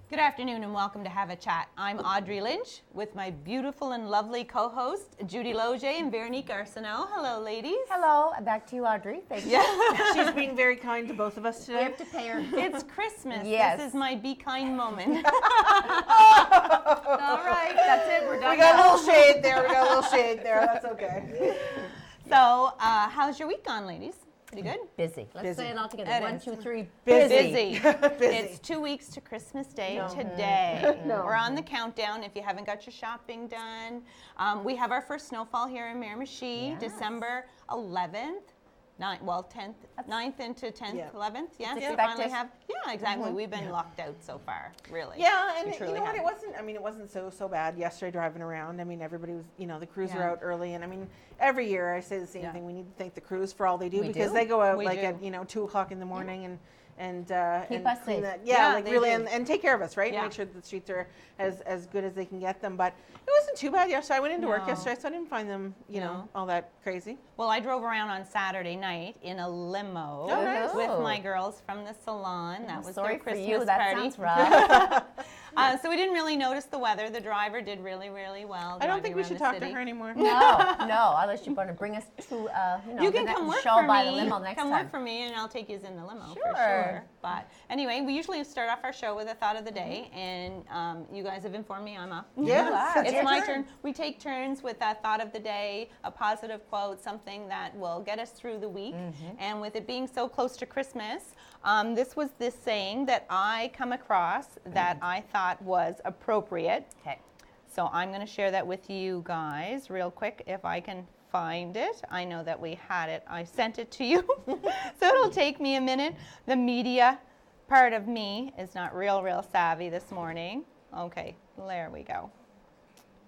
Good afternoon and welcome to Have a Chat. I'm Audrey Lynch with my beautiful and lovely co-host Judy Loge and Veronique Arsenault. Hello, ladies. Hello. Back to you, Audrey. Thank you. Yeah. She's being very kind to both of us today. We have to pay her. It's Christmas. Yes. This is my be kind moment. All right. That's it. We're done. We got a little shade there. That's okay. So, how's your week gone, ladies? Pretty good? Busy. Let's say it all together. It 1, is. 2, 3. Busy. Busy. It's 2 weeks to Christmas Day today. No. We're on the countdown if you haven't got your shopping done. We have our first snowfall here in Miramichi, December 11th. 10th, 9th into 10th, Yeah. 11th. Yeah, It's we finally expected. have. Yeah, exactly. We've been locked out so far, really. Yeah, and We you truly know what? have. It wasn't so bad yesterday driving around. I mean, everybody was, the crews are Yeah. out early, and I mean, every year I say the same thing. We need to thank the crews for all they do We because do. they go out We like do. at 2:00 in the morning and Keep and us clean safe. that. Yeah, like they really, do. and take care of us, right? Yeah. Make sure that the streets are as good as they can get them. But it wasn't too bad yesterday. I went into work No. yesterday, so I didn't find them, No. all that crazy. Well, I drove around on Saturday night in a limo nice. with my girls from the salon. That was Sorry their for Christmas you. That party. sounds rough. So we didn't really notice the weather. The driver did really, really well. I don't think we driving should around talk the to her city. anymore. No, unless you want to bring us to, You the can next come work show for by me. the limo next come time. work for me, and I'll take you in the limo for Sure. sure. But anyway, we usually start off our show with a thought of the day, and you guys have informed me I'm up. Yes, It's it's It's my your turn. We take turns with a thought of the day, a positive quote, something that will get us through the week. And with it being so close to Christmas, this was this saying that I come across that I thought was appropriate. Okay. So I'm going to share that with you guys real quick if I can find it. I know that we had it. I sent it to you. So it'll take me a minute. The media part of me is not real savvy this morning. Okay, there we go.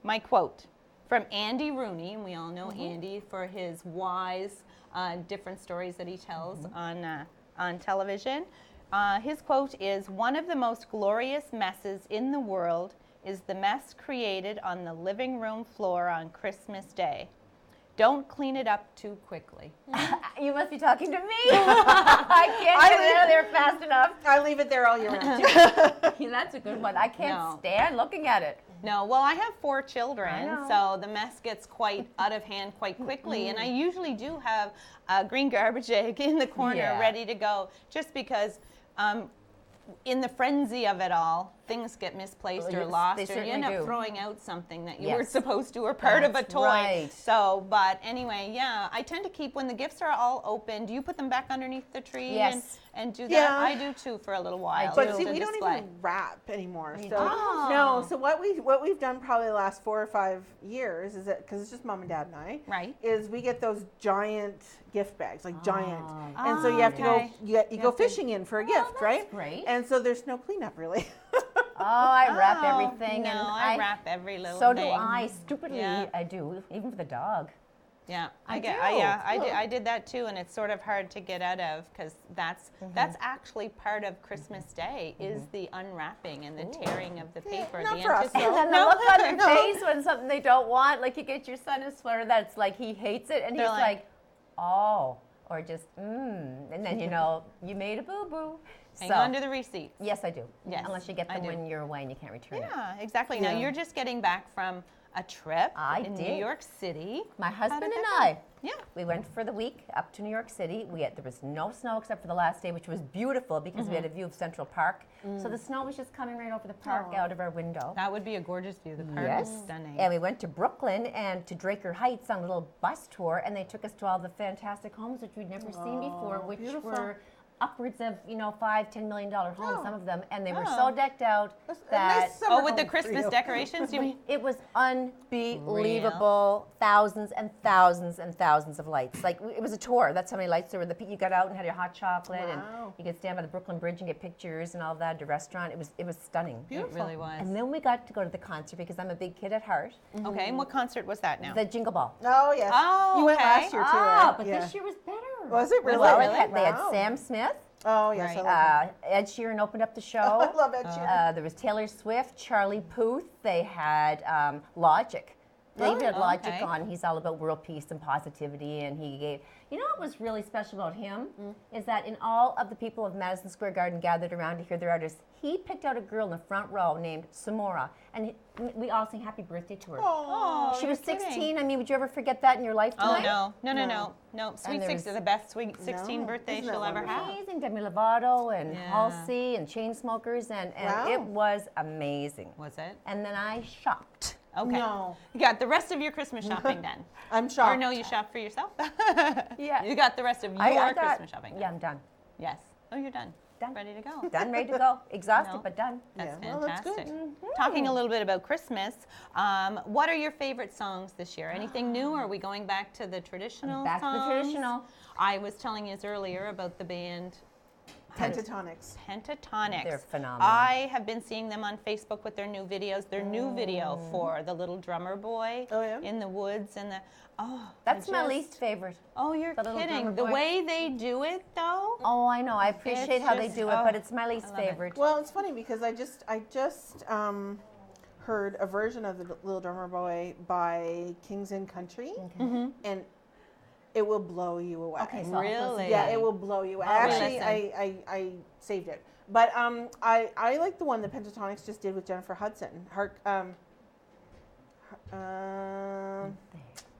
My quote from Andy Rooney, and we all know Andy for his wise, different stories that he tells on television. His quote is, "One of the most glorious messes in the world is the mess created on the living room floor on Christmas Day. Don't clean it up too quickly." You must be talking to me. I can't get it out of there fast enough. I leave it there all year round. That's a good one. I can't No. stand looking at it. No, well, I have 4 I children, know. so the mess gets quite out of hand quite quickly. And I usually do have a green garbage egg in the corner Yeah. ready to go, just because in the frenzy of it all, things get misplaced Well, or yes, lost, they or you certainly end up do. throwing out something that you Yes. weren't supposed to, or part of a That's toy. right. So, but anyway, yeah, I tend to keep, when the gifts are all open, do you put them back underneath the tree Yes. and do that? Yeah. I do too for a little while. But just see, to we don't display. even wrap anymore. So don't? no. So what we've done probably the last 4 or 5 years is that, because it's just mom and dad and I, Right. is we get those giant gift bags, like giant, Oh. and so you have to okay. go. You go have to- fishing in for a gift, that's right? great. And so there's no cleanup really. Oh, I wrap Oh, everything. No, and I wrap every little So thing. do I. Stupidly, Yeah. I do. Even for the dog. Yeah, I get. do. I did that too, and it's sort of hard to get out of because that's actually part of Christmas Day is the unwrapping and the tearing of the paper. not the for us, anticipation. though. And then the look on their No. face when something they don't want, like you get your son a sweater that's like he hates it, and They're he's like- like, oh, or just, and then you know, you made a boo-boo. Hang So, on to the receipt. yes, I do. Yes, Unless you get I them do. when you're away and you can't return it. Yeah, exactly. Now Yeah. you're just getting back from a trip I in New did. York City. My husband did and that I, go? Yeah. we went for the week up to New York City. There was no snow except for the last day, which was beautiful because we had a view of Central Park. So the snow was just coming right over the park out of our window. That would be a gorgeous view. The park Yes. is stunning. And we went to Brooklyn and to Draker Heights on a little bus tour, and they took us to all the fantastic homes which we'd never seen before, which beautiful. were upwards of $5-10 million homes, Oh. some of them, and they were Oh. so decked out That's a that nice summer with the home for Christmas you. decorations, you mean? it was unbelievable. Thousands and thousands and thousands of lights. Like it was a tour. That's how many lights there were. You got out and had your hot chocolate, Wow. and you could stand by the Brooklyn Bridge and get pictures and all that. The restaurant. It was stunning. It really was. And then we got to go to the concert because I'm a big kid at heart. Okay, and what concert was that now? The Jingle Ball. Oh yes. Oh, You went okay. last year too, Ah, right? but Yeah. this year was better. Was it really? Well, Really? they had Wow. Sam Smith. Oh yes, Right. I love him. Ed Sheeran opened up the show. I love Ed Sheeran. There was Taylor Swift, Charlie Puth. They had Logic. David had Logic okay. on. He's all about world peace and positivity, and he gave. You know what was really special about him is that in all of the people of Madison Square Garden gathered around to hear their artists, he picked out a girl in the front row named Samora, and we all sang happy birthday to her. Oh, She was you're kidding. 16. I mean, would you ever forget that in your lifetime? Oh no. Sweet there 16, was- the best sweet 16 No, birthday isn't that she'll ever wonderful? have. Amazing. Demi Lovato and Yeah. Halsey and Chainsmokers, and Wow. it was amazing. Was it? And then I shopped. Okay. No. You got the rest of your Christmas shopping done. I'm shocked. Or no, you shopped for yourself? Yeah. You got the rest of your I got- Christmas shopping done. Yeah, I'm done. Yes. Oh, you're done. Done. Ready to go. Done, ready to go. Exhausted, No. but done. That's Yeah, well, that's good. fantastic. Talking a little bit about Christmas, what are your favorite songs this year? Anything new? Or are we going back to the traditional Back to the songs? traditional. I was telling you earlier about the band Pentatonics. Pentatonics. They're phenomenal. I have been seeing them on Facebook with their new videos. Their new video for the little drummer boy Oh, yeah? in the woods and the That's I my just- least favorite. Oh, you're the little kidding. drummer The boy. way they do it though. Oh, I know. I appreciate It's how they just- do it, oh, but it's my least I love it. favorite. Well, it's funny because I just heard a version of the Little Drummer Boy by Kings and Country, and it will blow you away. Okay, so I'll Really? Yeah, it will blow you away. I'll Actually, listen. I saved it, but I like the one that Pentatonics just did with Jennifer Hudson.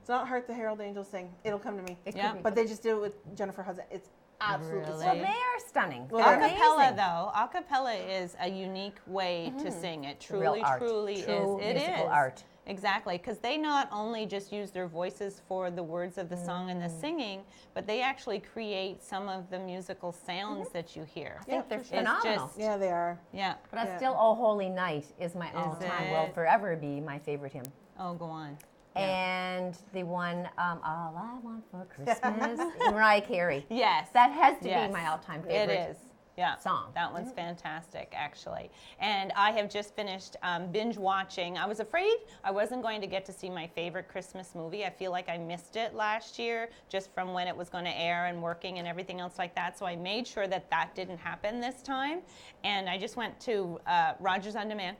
It's not Heart the Herald Angels Sing. It'll come to me. It Yeah. could be. But they just did it with Jennifer Hudson. It's absolutely Really? Well, stunning. they are stunning. Well, They're they're Acapella amazing. though, acapella is a unique way to sing. It Real truly, art. truly True is. It musical is. art. Exactly, because they not only just use their voices for the words of the song and the singing, but they actually create some of the musical sounds that you hear. I think they're It's phenomenal. just- Yeah, they are. Yeah. But I Yeah. still, Oh Holy Night is my all-time, will it? forever be my favorite hymn. Oh, go on. And the one, All I Want for Christmas, Mariah Carey. Yes. That has to Yes. be my all-time It favorite. is. Yeah. song. That one's fantastic, actually. And I have just finished binge watching. I was afraid I wasn't going to get to see my favorite Christmas movie. I feel like I missed it last year just from when it was going to air and working and everything else like that. So I made sure that that didn't happen this time. And I just went to Rogers On Demand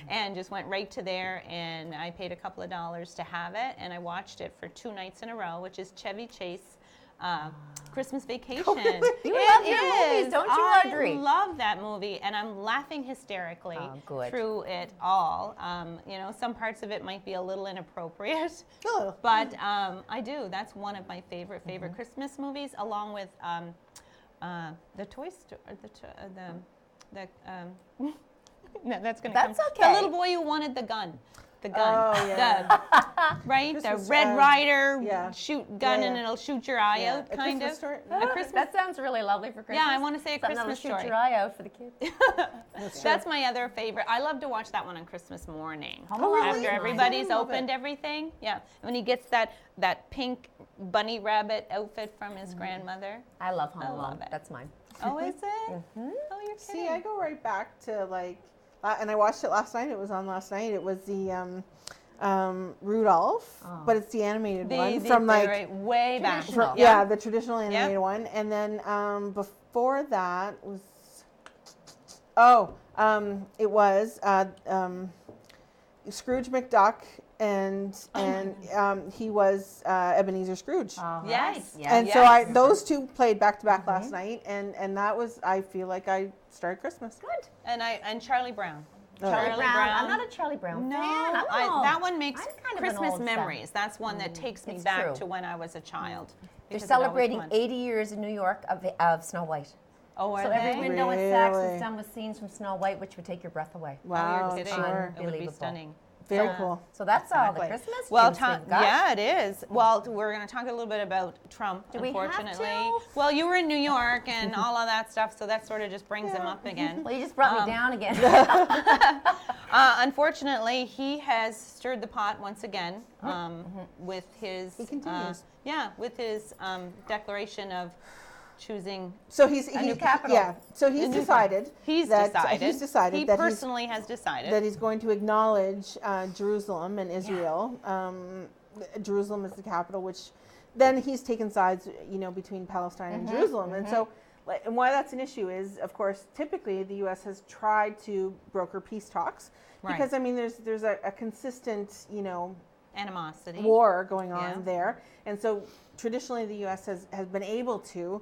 and just went right to there. And I paid a couple of dollars to have it. And I watched it for 2 nights in a row, which is Chevy Chase. Christmas Vacation. You love your movies, don't you, Audrey? I love that movie, and I'm laughing hysterically good. through it all. You know, some parts of it might be a little inappropriate, Oh. but I do. That's one of my favorite Christmas movies, along with the Toy Story. No, that's gonna That's come. okay. The little boy who wanted the gun. The gun. Oh, yeah. Right? Christmas, the Red Rider yeah. shoot gun Yeah, and yeah. it'll shoot your eye Yeah. out, A kind Christmas of. story? A Christmas. That sounds really lovely for Christmas. Yeah, I want to say a Something Christmas that'll shoot story. your eye out for the kids. That's my other favorite. I love to watch that one on Christmas morning. Home Alone is After nice. everybody's I love opened it. everything. Yeah. When he gets that pink bunny rabbit outfit from his grandmother. I love Home I Alone. love it. That's mine. Oh, is it? Oh, you're kidding. See, I go right back to like, and I watched it last night. It was on last night. It was the Rudolph, but it's the animated one from like right, way back. Traditional. yeah, the traditional animated one. And then before that was it was Scrooge McDuck, and he was Ebenezer Scrooge. All Yes. right. Yes. And yes. so those two played back to back last night, and that was, I feel like I started Christmas. Good. And Charlie Brown. Charlie Brown. I'm not a Charlie Brown No, fan. I don't know. that one makes I'm kind of an Christmas old stuff. memories. That's one that takes me It's back true. to when I was a child. They're because it always celebrating won. 80 years in New York of Snow White. Oh, are So they? every window in Saks Really? is done with scenes from Snow White, which would take your breath away. Wow, Oh, you're kidding. sure. It would be Unbelievable. stunning. Very So- cool. So that's all the Exactly. Christmas Well, tunes we've got. yeah, it is. Well, we're going to talk a little bit about Trump, Do we have unfortunately. to? Well, you were in New York and all of that stuff, so that sort of just brings him up again. Well, you just brought me down again. Unfortunately, he has stirred the pot once again with his He continues. with his declaration of choosing. So he's new capital. Yeah. So he's decided. He's that, decided. He's decided He that personally has decided. he's going to acknowledge Jerusalem and Israel. Jerusalem is the capital, which then he's taken sides, between Palestine and Jerusalem. And so and why that's an issue is, of course, typically the U.S. has tried to broker peace talks because I mean there's a consistent animosity war going on there, and so traditionally the U.S. has been able to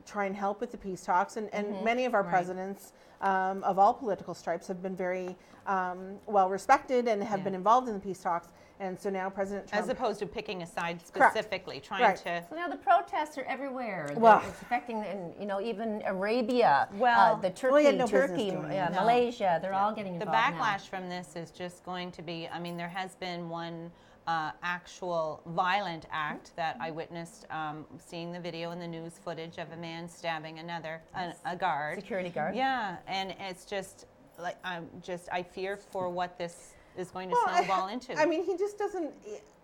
try and help with the peace talks, and many of our presidents of all political stripes have been very well respected and have been involved in the peace talks. And so now President Trump, as opposed to picking a side specifically, trying to. So now the protests are everywhere. Well, it's affecting, even Arabia, the Turkey, Malaysia. They're all getting the involved backlash from this is just going to be. I mean, there has been one actual violent act that I witnessed, seeing the video and the news footage of a man stabbing another, a guard, security guard. Yeah, and it's just like I fear for what this is going to snowball into. I mean, he just doesn't.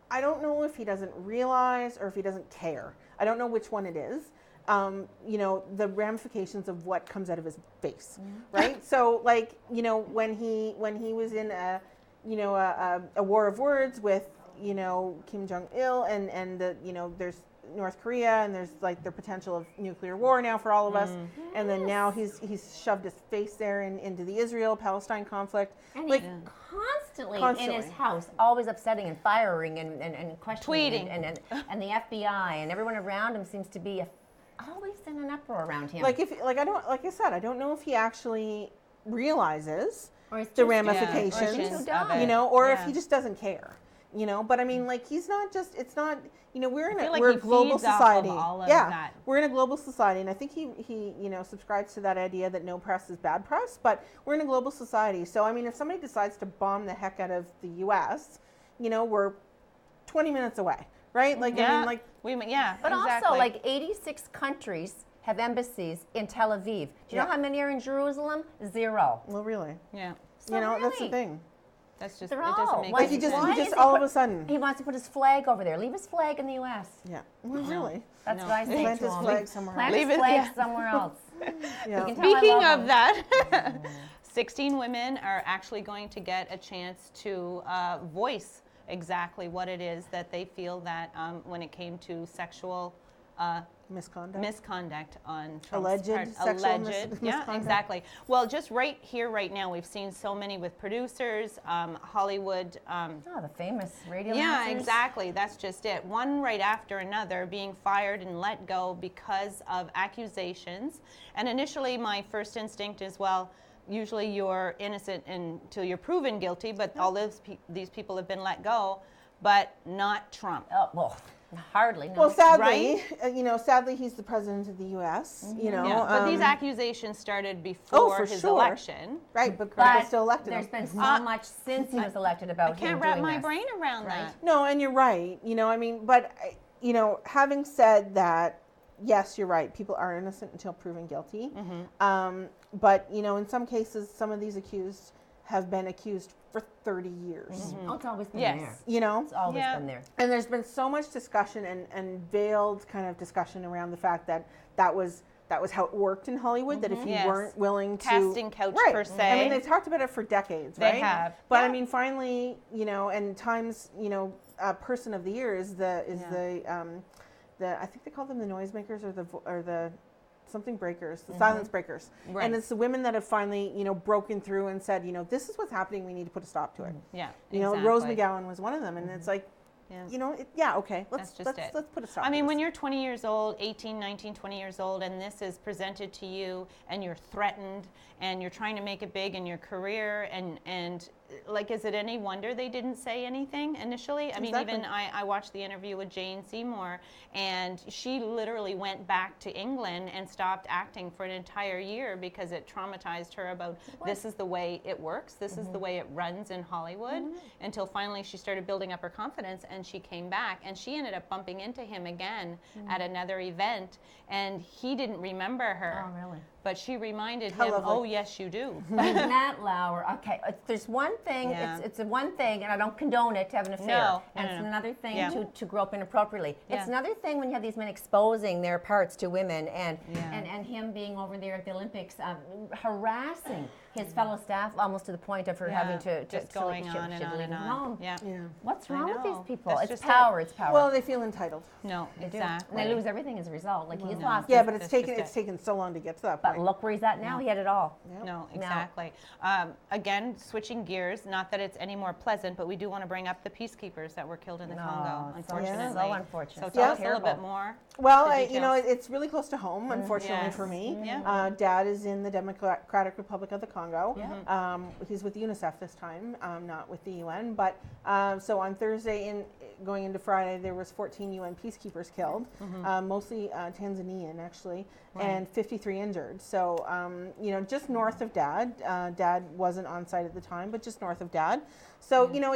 I don't know if he doesn't realize or if he doesn't care. I don't know which one it is. The ramifications of what comes out of his face, right? So, when he was in a war of words with Kim Jong-il and there's North Korea and there's the potential of nuclear war now for all of us, and then now he's shoved his face there into the Israel-Palestine conflict, and he's constantly in his house, always upsetting and firing and questioning, tweeting, and the FBI and everyone around him seems to be always in an uproar around him. I don't know if he actually realizes the ramifications, or if he just doesn't care. But I mean, he's not just. It's not. We're a global society. We're in a global society, and I think he subscribes to that idea that no press is bad press. But we're in a global society, so I mean, if somebody decides to bomb the heck out of the U.S., we're 20 minutes away, right? But exactly. Also, 86 countries have embassies in Tel Aviv. Do you know how many are in Jerusalem? 0. Well, really? Yeah. So that's the thing. That's just. They're it doesn't all. make Like any he sense. just all of a sudden. He wants to put his flag over there. Leave his flag in the U.S. Yeah. Well, really? That's what I say Plant to his him. flag somewhere else. Plant his flag somewhere else. Yeah. Speaking of that, 16 women are actually going to get a chance to voice exactly what it is that they feel that when it came to sexual misconduct on Trump's part. Misconduct. Yeah, exactly. Well, just right here, right now, we've seen so many with producers, Hollywood. The famous radio Yeah, announcers. exactly. That's just it. One right after another being fired and let go because of accusations. And initially, my first instinct is, well, usually you're innocent until you're proven guilty, but all these people have been let go, but not Trump. Oh, well. Hardly. No. Well, sadly, right? Sadly, he's the president of the U.S. But these accusations started before his election, right? But people still elected him. There's been so much since he was elected about I can't wrap my brain around that. No, and you're right. But having said that, yes, you're right. People are innocent until proven guilty. But in some cases, some of these accused have been accused for 30 years. Oh, it's always been there. It's always been there. And there's been so much discussion and veiled kind of discussion around the fact that was how it worked in Hollywood, that if you weren't willing to... Casting couch, per se. I mean, they've talked about it for decades, right? They have. But I mean, finally, and Times, Person of the Year is the I think they call them the noisemakers or the something breakers, the silence breakers. Right. And it's the women that have finally, broken through and said, this is what's happening. We need to put a stop to it. Yeah. Rose McGowan was one of them. And it's like, Yeah. Okay. Let's put a stop. I mean, when you're 20 years old, 18, 19, 20 years old, and this is presented to you and you're threatened and you're trying to make it big in your career and is it any wonder they didn't say anything initially? I mean, even I watched the interview with Jane Seymour, and she literally went back to England and stopped acting for an entire year because it traumatized her about this is the way it works, this is the way it runs in Hollywood, until finally she started building up her confidence and she came back, and she ended up bumping into him again at another event, and he didn't remember her. Oh, really? but she reminded How him, lovely. oh, yes, you do. Matt Lauer. Okay, there's one thing. Yeah. It's a one thing, and I don't condone it to have an affair. No, and no, it's no. another thing Yeah. to grow up inappropriately. Yeah. It's another thing when you have these men exposing their parts to women, and Yeah. and him being over there at the Olympics, harassing his fellow staff almost to the point of her Yeah, having to just to going leave- on and she'd on leave and him on. home. Yeah. Yeah. What's I wrong with these know. people? That's It's just power. It's power. Well, they feel entitled. No, They do. exactly. And they lose everything as a result. Like he's No. lost. Yeah, his- but it's That's just it. taken so long to get to that but point. look where he's at now. He had it all. Yep. No, exactly. Again, switching gears, not that it's any more pleasant, but we do want to bring up the peacekeepers that were killed in the No, Congo, it's so unfortunately. unfortunate. So So tell us a little terrible. bit more. Well, the you know, details. it's really close to home, unfortunately Yes. for me. Yeah. Dad is in the Democratic Republic of the Congo. Yeah. He's with UNICEF this time, not with the UN. But so on Thursday, going into Friday, there was 14 UN peacekeepers killed, mostly Tanzanian actually, and 53 injured. So you know, just north of Dad. Dad wasn't on site at the time, but just north of Dad. So you know,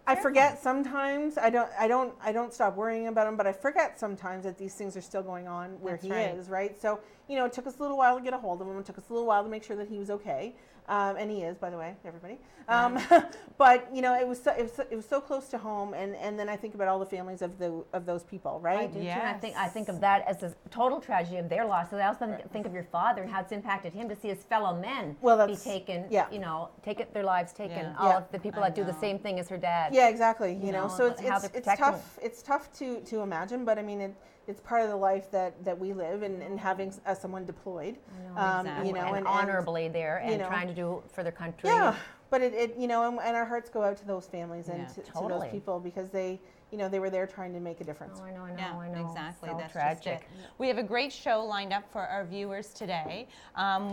I forget sometimes. I don't stop worrying about him, but I forget sometimes that these things are still going on where That's he right. is, right? So you know, it took us a little while to get a hold of him. It took us a little while to make sure that he was okay, and he is, by the way, everybody. But you know, it was so close to home, and then I think about all the families of those people, I right? do too. And Yes. I think of that as a total tragedy of their loss. So I also think of your father and how it's impacted him to see his fellow men be that's- taken. yeah. You know, their lives taken. Yeah. All Yeah. of the people I that do the know. same thing as her dad. Yeah, exactly. You know, know, so how they're it's protecting- tough. It's tough to imagine, but I mean, it's part of the life that we live, and having someone deployed, Exactly. you know, and honorably there and you know, trying to do for their country. Yeah, but it you know, and our hearts go out to those families and Yeah, to totally. those people because they, you know, they were there trying to make a difference. Oh, I know, Yeah, I know. exactly. So That's tragic. just it. We have a great show lined up for our viewers today.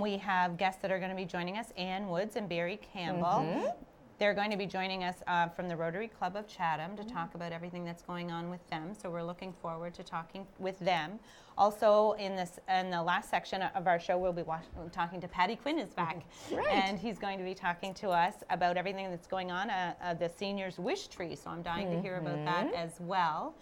We have guests that are going to be joining us, Ann Woods and Barry Campbell. They're going to be joining us from the Rotary Club of Chatham to talk about everything that's going on with them. So we're looking forward to talking with them. Also, in the last section of our show, we'll be talking to Patty Quinn is back, and he's going to be talking to us about everything that's going on the Seniors Wish Tree. So I'm dying to hear about that as well.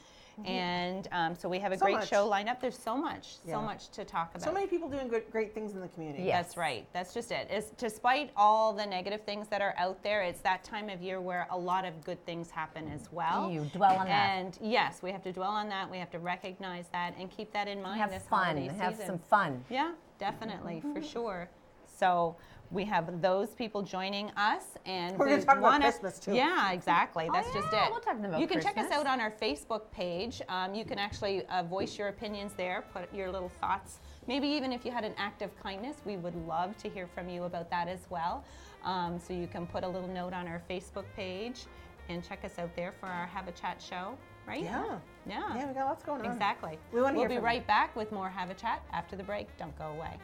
And so we have a So great much. show lined up. There's so much Yeah. to talk about. So many people doing great things in the community. Yeah. That's right. That's just it. Despite all the negative things that are out there, it's that time of year where a lot of good things happen as well. You dwell on that. And yes, we have to dwell on that. We have to recognize that and keep that in mind Have this fun. holiday Have season. some fun. Yeah, definitely, for sure. So we have those people joining us, and We're gonna we talk about wanna- Christmas, too. Yeah, exactly. That's just yeah, it. we'll talk about You can check us Christmas. out on our Facebook page. You can actually voice your opinions there, put your little thoughts. Maybe even if you had an act of kindness, we would love to hear from you about that as well. So you can put a little note on our Facebook page and check us out there for our Have a Chat show, right? Yeah. Yeah. Yeah, we got lots going on. Exactly. We wanna We'll hear be from right back with more Have a Chat after the break. Don't go away.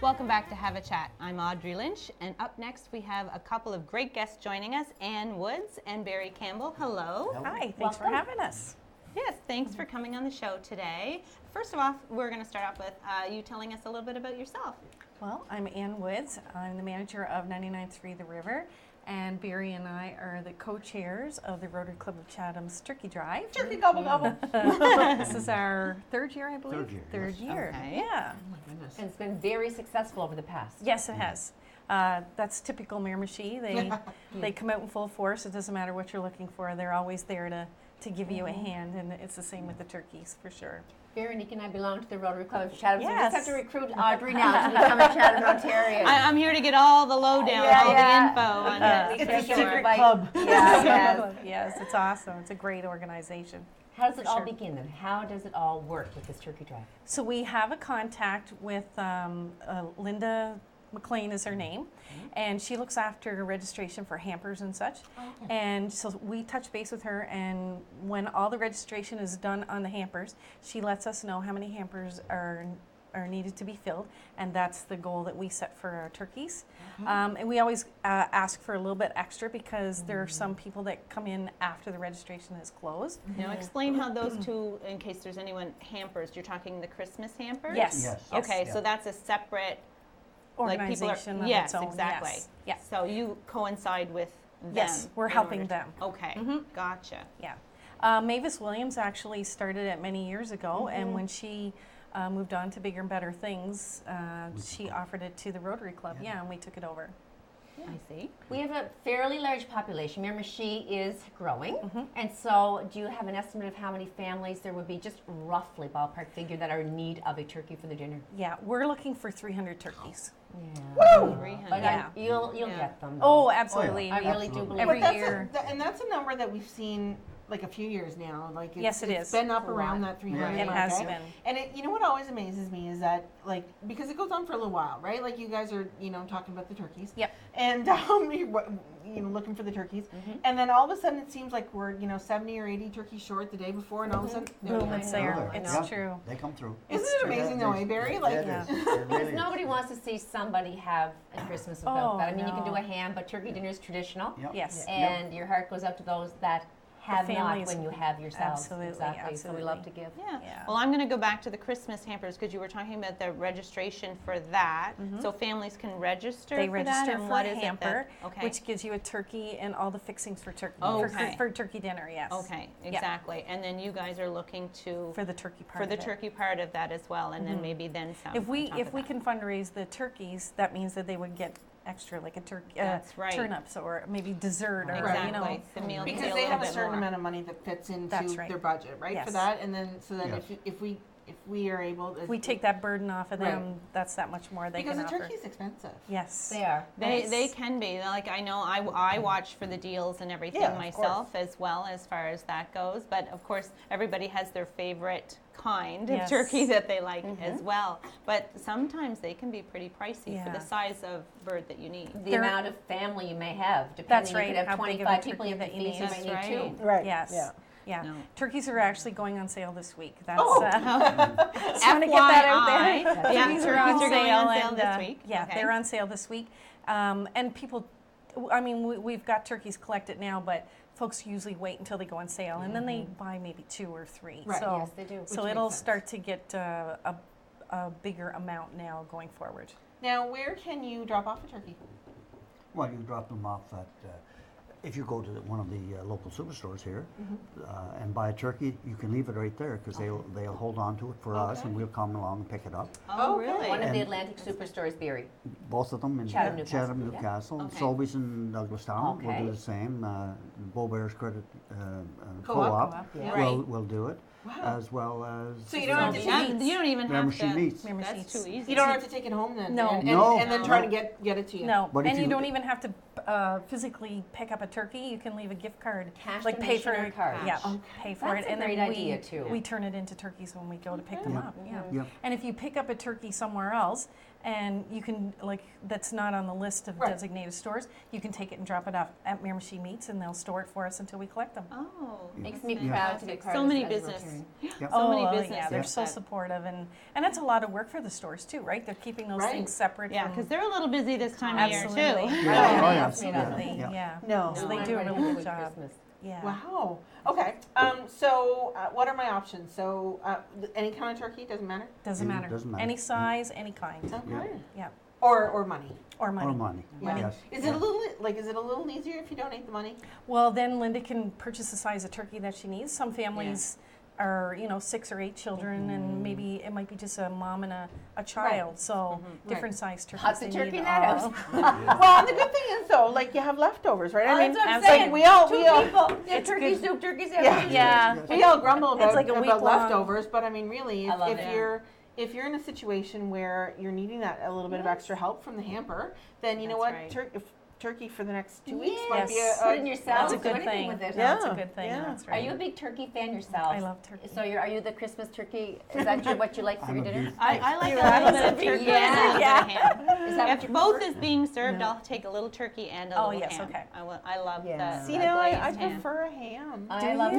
Welcome back to Have a Chat. I'm Audrey Lynch, and up next we have a couple of great guests joining us, Ann Woods and Barry Campbell. Hello. Hi, thanks for having us. Yes, thanks for coming on the show today. First of all, we're going to start off with you telling us a little bit about yourself. Well, I'm Ann Woods. I'm the manager of 99.3 The River, and Barry and I are the co-chairs of the Rotary Club of Chatham's Turkey Drive. Turkey gobble gobble. This is our third year, I believe. Third year, Okay. Yeah. And it's been very successful over the past. Yes, it has. That's typical Miramichi. They come out in full force. It doesn't matter what you're looking for. They're always there to give you a hand, and it's the same with the turkeys for sure. Veronique and I belong to the Rotary Club of Chatham, so we Yes. just have to recruit Audrey now to become a Chatham Rotarian. I'm here to get all the lowdown, all the info on Yeah. it. It's a secret club. Yes. Yes, it's awesome. It's a great organization. How does it all Sure. begin then? How does it all work with this turkey drive? So we have a contact with Linda McLean is her name, and she looks after registration for hampers and such. And so we touch base with her, and when all the registration is done on the hampers, she lets us know how many hampers are needed to be filled, and that's the goal that we set for our turkeys. And we always ask for a little bit extra because there are some people that come in after the registration is closed. Now explain how those two, in case there's anyone, hampers, you're talking the Christmas hampers? Yes. Yes. Okay, Yeah. so that's a separate Organization of yes, its own. exactly. Yes. Yes. So you coincide with them. Yes, we're in helping order to- them. Okay, gotcha. Yeah. Mavis Williams actually started it many years ago, and when she moved on to bigger and better things, she offered it to the Rotary Club. Yeah, and we took it over. I see. We have a fairly large population. Miramichi is growing. And so do you have an estimate of how many families there would be, just roughly ballpark figure, that are in need of a turkey for the dinner? Yeah, we're looking for 300 turkeys. Woo! 300. But Yeah. you'll Yeah. get them. Oh, absolutely. I We- really do Absolutely. believe Every But that's year. and that's a number that we've seen like a few years now. Like Yes, it it's is. been up A around lot. that 300 Yeah. It mark, has right? been. And it, you know what always amazes me is that, like, because it goes on for a little while, right? Like, you guys are, talking about the turkeys. Yep. And, looking for the turkeys. And then all of a sudden it seems like we're, 70 or 80 turkeys short the day before, and all of a sudden, there we Boom, go. it's I know, there. I It's know. true. They come through. Isn't It's it true. amazing though, eh, Barry? Like, Yeah, it is. It really Because is. nobody wants to see somebody have a Christmas without Oh, that. I mean, you can do no. a ham, but turkey dinner is traditional. Yep. Yes. And your heart goes out to those that have not families. when you have yourselves. Absolutely, Exactly. So we love to absolutely. give. Yeah. Yeah. Well, I'm going to go back to the Christmas hampers because you were talking about the registration for that. So families can register They for that, register and for what a is it hamper, that, okay. which gives you a turkey and all the fixings for turkey. Okay. For turkey dinner, yes. Okay, exactly. And then you guys are looking to For the turkey part for the of it. turkey part of that as well, and then maybe then some. If we on top if of we that. can fundraise the turkeys, that means that they would get extra, like a turkey, That's right. turnips or maybe dessert or Exactly. The meal can be because a they little have a bit certain more. amount of money that fits into That's right. their budget, right? For Yes. that, and then so then Yes. if we are able, If we take that burden off of Right. them, that's that much more they because can the offer. turkey's expensive. Yes. They are. They can be. Like, I know I watch for the deals and everything Yeah, of myself as well, as far as that goes. But of course, everybody has their favorite kind of Yes. turkey that they like as well. But sometimes they can be pretty pricey for Yeah. the size of bird that you need. The They're- amount of family you may have, depending. That's You right, could have how big of a 25 people turkey you have that to you feed, so you need. might need That's two. Right. Yes. Yeah. Yeah. No. Turkeys are actually going on sale this week. That's Oh. just want to get that out FYI. there. Yeah, Turkeys turkeys are on are going sale, on sale and, this week. Yeah, Okay. they're on sale this week. And people, I mean, we've got turkeys collected now, but folks usually wait until they go on sale, and then they buy maybe 2 or 3. Right. So, Yes, they do. so Which it'll makes sense. start to get a bigger amount now going forward. Now, where can you drop off a turkey? Well, you drop them off at, if you go to one of the local superstores here and buy a turkey, you can leave it right there because they'll hold on to it for us and we'll come along and pick it up. Oh, Okay. really? One of the And- Atlantic superstores, Beery. Both of them in Chatham, Newcastle, Chatham, yeah. Newcastle. Okay. Sobeys in Douglastown will Okay. do the same. Bow Bears Credit Co-op. Co-op Yeah. will do it, Wow. as well as So you don't have to Yeah, take, you don't even have Miramichi to. Meats. Miramichi That's too easy. you don't have to take it home then. No. And, No. and then No. try to get it to you. No, But if and you you- don't even have to physically pick up a turkey. You can leave a gift card, Cash like pay for donation or it. card. Yeah, Okay. pay for That's it, a and great then idea, too. we turn it into turkeys when we go to pick them Yeah. up. Yeah. Yeah. And if you pick up a turkey somewhere else, and you can that's not on the list of Right. designated stores, you can take it and drop it off at Miramichi Meats, and they'll store it for us until we collect them. Oh, Makes me that's proud to be fantastic. part So of many this as a business. Rotarian. Yep. So many yeah, businesses they're so that- supportive, and that's a lot of work for the stores too, right? They're keeping those Right. things separate. Yeah, from, because they're a little busy this time of year absolutely, too. Yeah. Oh, yeah. absolutely, Yeah. yeah. No. So they I'm do a ready really for good good job. Christmas. Yeah. Wow. Okay. So what are my options? So any kind of turkey doesn't matter. Doesn't Yeah, matter. doesn't matter. Any size, any kind. Okay. Yeah. Or money. Or money. Or money. Yeah. Yes. Is it a little easier if you donate the money? Well, then Linda can purchase the size of turkey that she needs. Some families are, 6 or 8 children, and maybe it might be just a mom and a child. So different size turkeys. Lots of they turkey need in that all- house. Well, and the good thing is though, like you have leftovers, right? Oh, that's what I'm it's like saying. we all Two people. Yeah, It's turkey good. soup, turkeys Yeah. everything. Yeah. we all grumble about, It's like a about week-long- leftovers, but I mean, really, I love if it. if you're in a situation where you're needing that a little bit of extra help from the hamper, then you know That's what, right. turkey for the next 2 weeks Yes. might be Put it in a your That's salad. a Do good anything thing. with it. Yeah. That's a good thing. Yeah. That's Are right. you a big turkey fan yourself? I love turkey. So are you the Christmas turkey? Is that what you like for I'm your a dinner? beef. I like a You're little bit right. of turkey Yeah. and a little bit of ham. Is that what If you both prefer? is being served, I'll take a little turkey and a Oh, little yes, ham. okay. I love Yeah. the See, the now glazed I ham. prefer a ham. I love it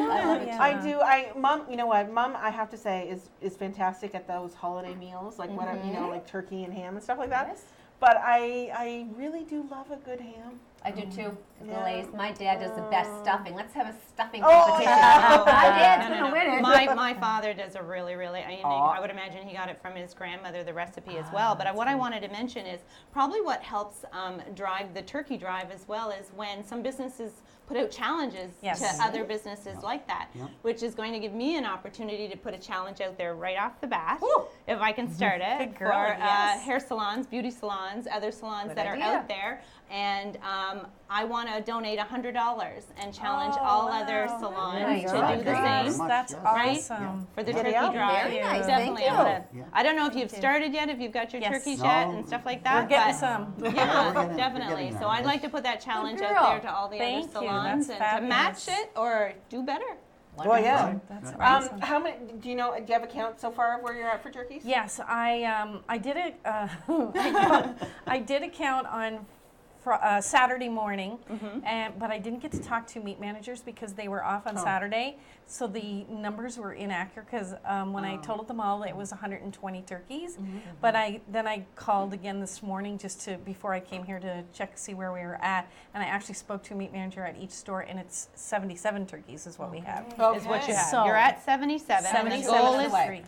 Yeah. too. I do. Mom, you know what? Mom, I have to say, is fantastic at those holiday meals, like whatever, you know, like turkey and ham and stuff like that. Yes. But I really do love a good ham. I do too. Yeah. Glazed. My dad does the best stuffing. Let's have a stuffing Oh, competition. yeah. My dad's No, gonna win it. My father does a really, I would imagine he got it from his grandmother, the recipe as well. But what I wanted to mention is probably what helps drive the turkey drive as well is when some businesses put out challenges Yes. to other businesses like that, which is going to give me an opportunity to put a challenge out there right off the bat, if I can start it, Good girl, for yes. hair salons, beauty salons, other salons Good that idea. are out there. And I want to donate $100 and challenge Oh, all other wow. salons Nice. to Very do the nice. same. That's Right? awesome. For the Get it turkey out. drive. Very nice. Definitely. Thank I'm you. gonna- Yeah. I don't know if you've started yet, if you've got your Yes. turkeys No. yet and stuff like that. We're getting but some. we're yeah, getting definitely. there, So I'd yes. like to put that challenge out girl. there to all the Thank other you. salons That's and to match fabulous. it or do better. Well, yeah. That's Yeah. awesome. How many? Do you know? Do you have a count so far of where you're at for turkeys? Yes, I did it. I did a count on Saturday morning, but I didn't get to talk to meat managers because they were off on Saturday. So the numbers were inaccurate because when I totaled them all, it was 120 turkeys. But then I called again this morning just before I came here to check see where we were at, and I actually spoke to a meat manager at each store, and it's 77 turkeys is what we have. Is what you have. So- You're at 77. And the 77 goal is is away. three.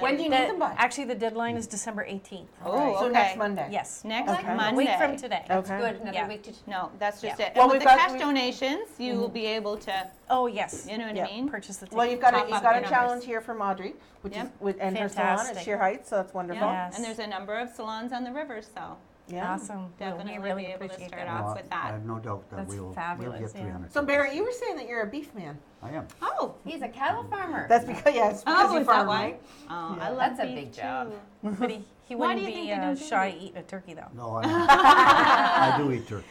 When do you need them by? Actually, the deadline is December 18th. Oh, So okay. next Monday. Yes. Next Okay. Monday. A week from today. Okay. Good. Another Yeah. week to. No, that's just Yeah. it. Well, And with we've the got- cash we've- donations, you will be able to, Oh, yes. you know what Yeah. I mean? Purchase the ticket. Well, you've got Top a up your challenge numbers. here from Audrey, which Yep. is and her salon at Fantastic. Sheer Heights, so that's wonderful. Yeah. Yes. And there's a number of salons on the river, so Yeah. Awesome. definitely we really be able to appreciate start that. off Well, with I that. have no doubt that That's we'll fabulous, get yeah. 300. So Barry, you were saying that you're a beef man. I am. Oh, He's a cattle farmer. That's because it's because oh, you is that farm, why? right? Oh, Yeah. I love That's a beef big too. job. But he Why do wouldn't you think be they don't do shy meat? eating a turkey though. No, I do eat turkey.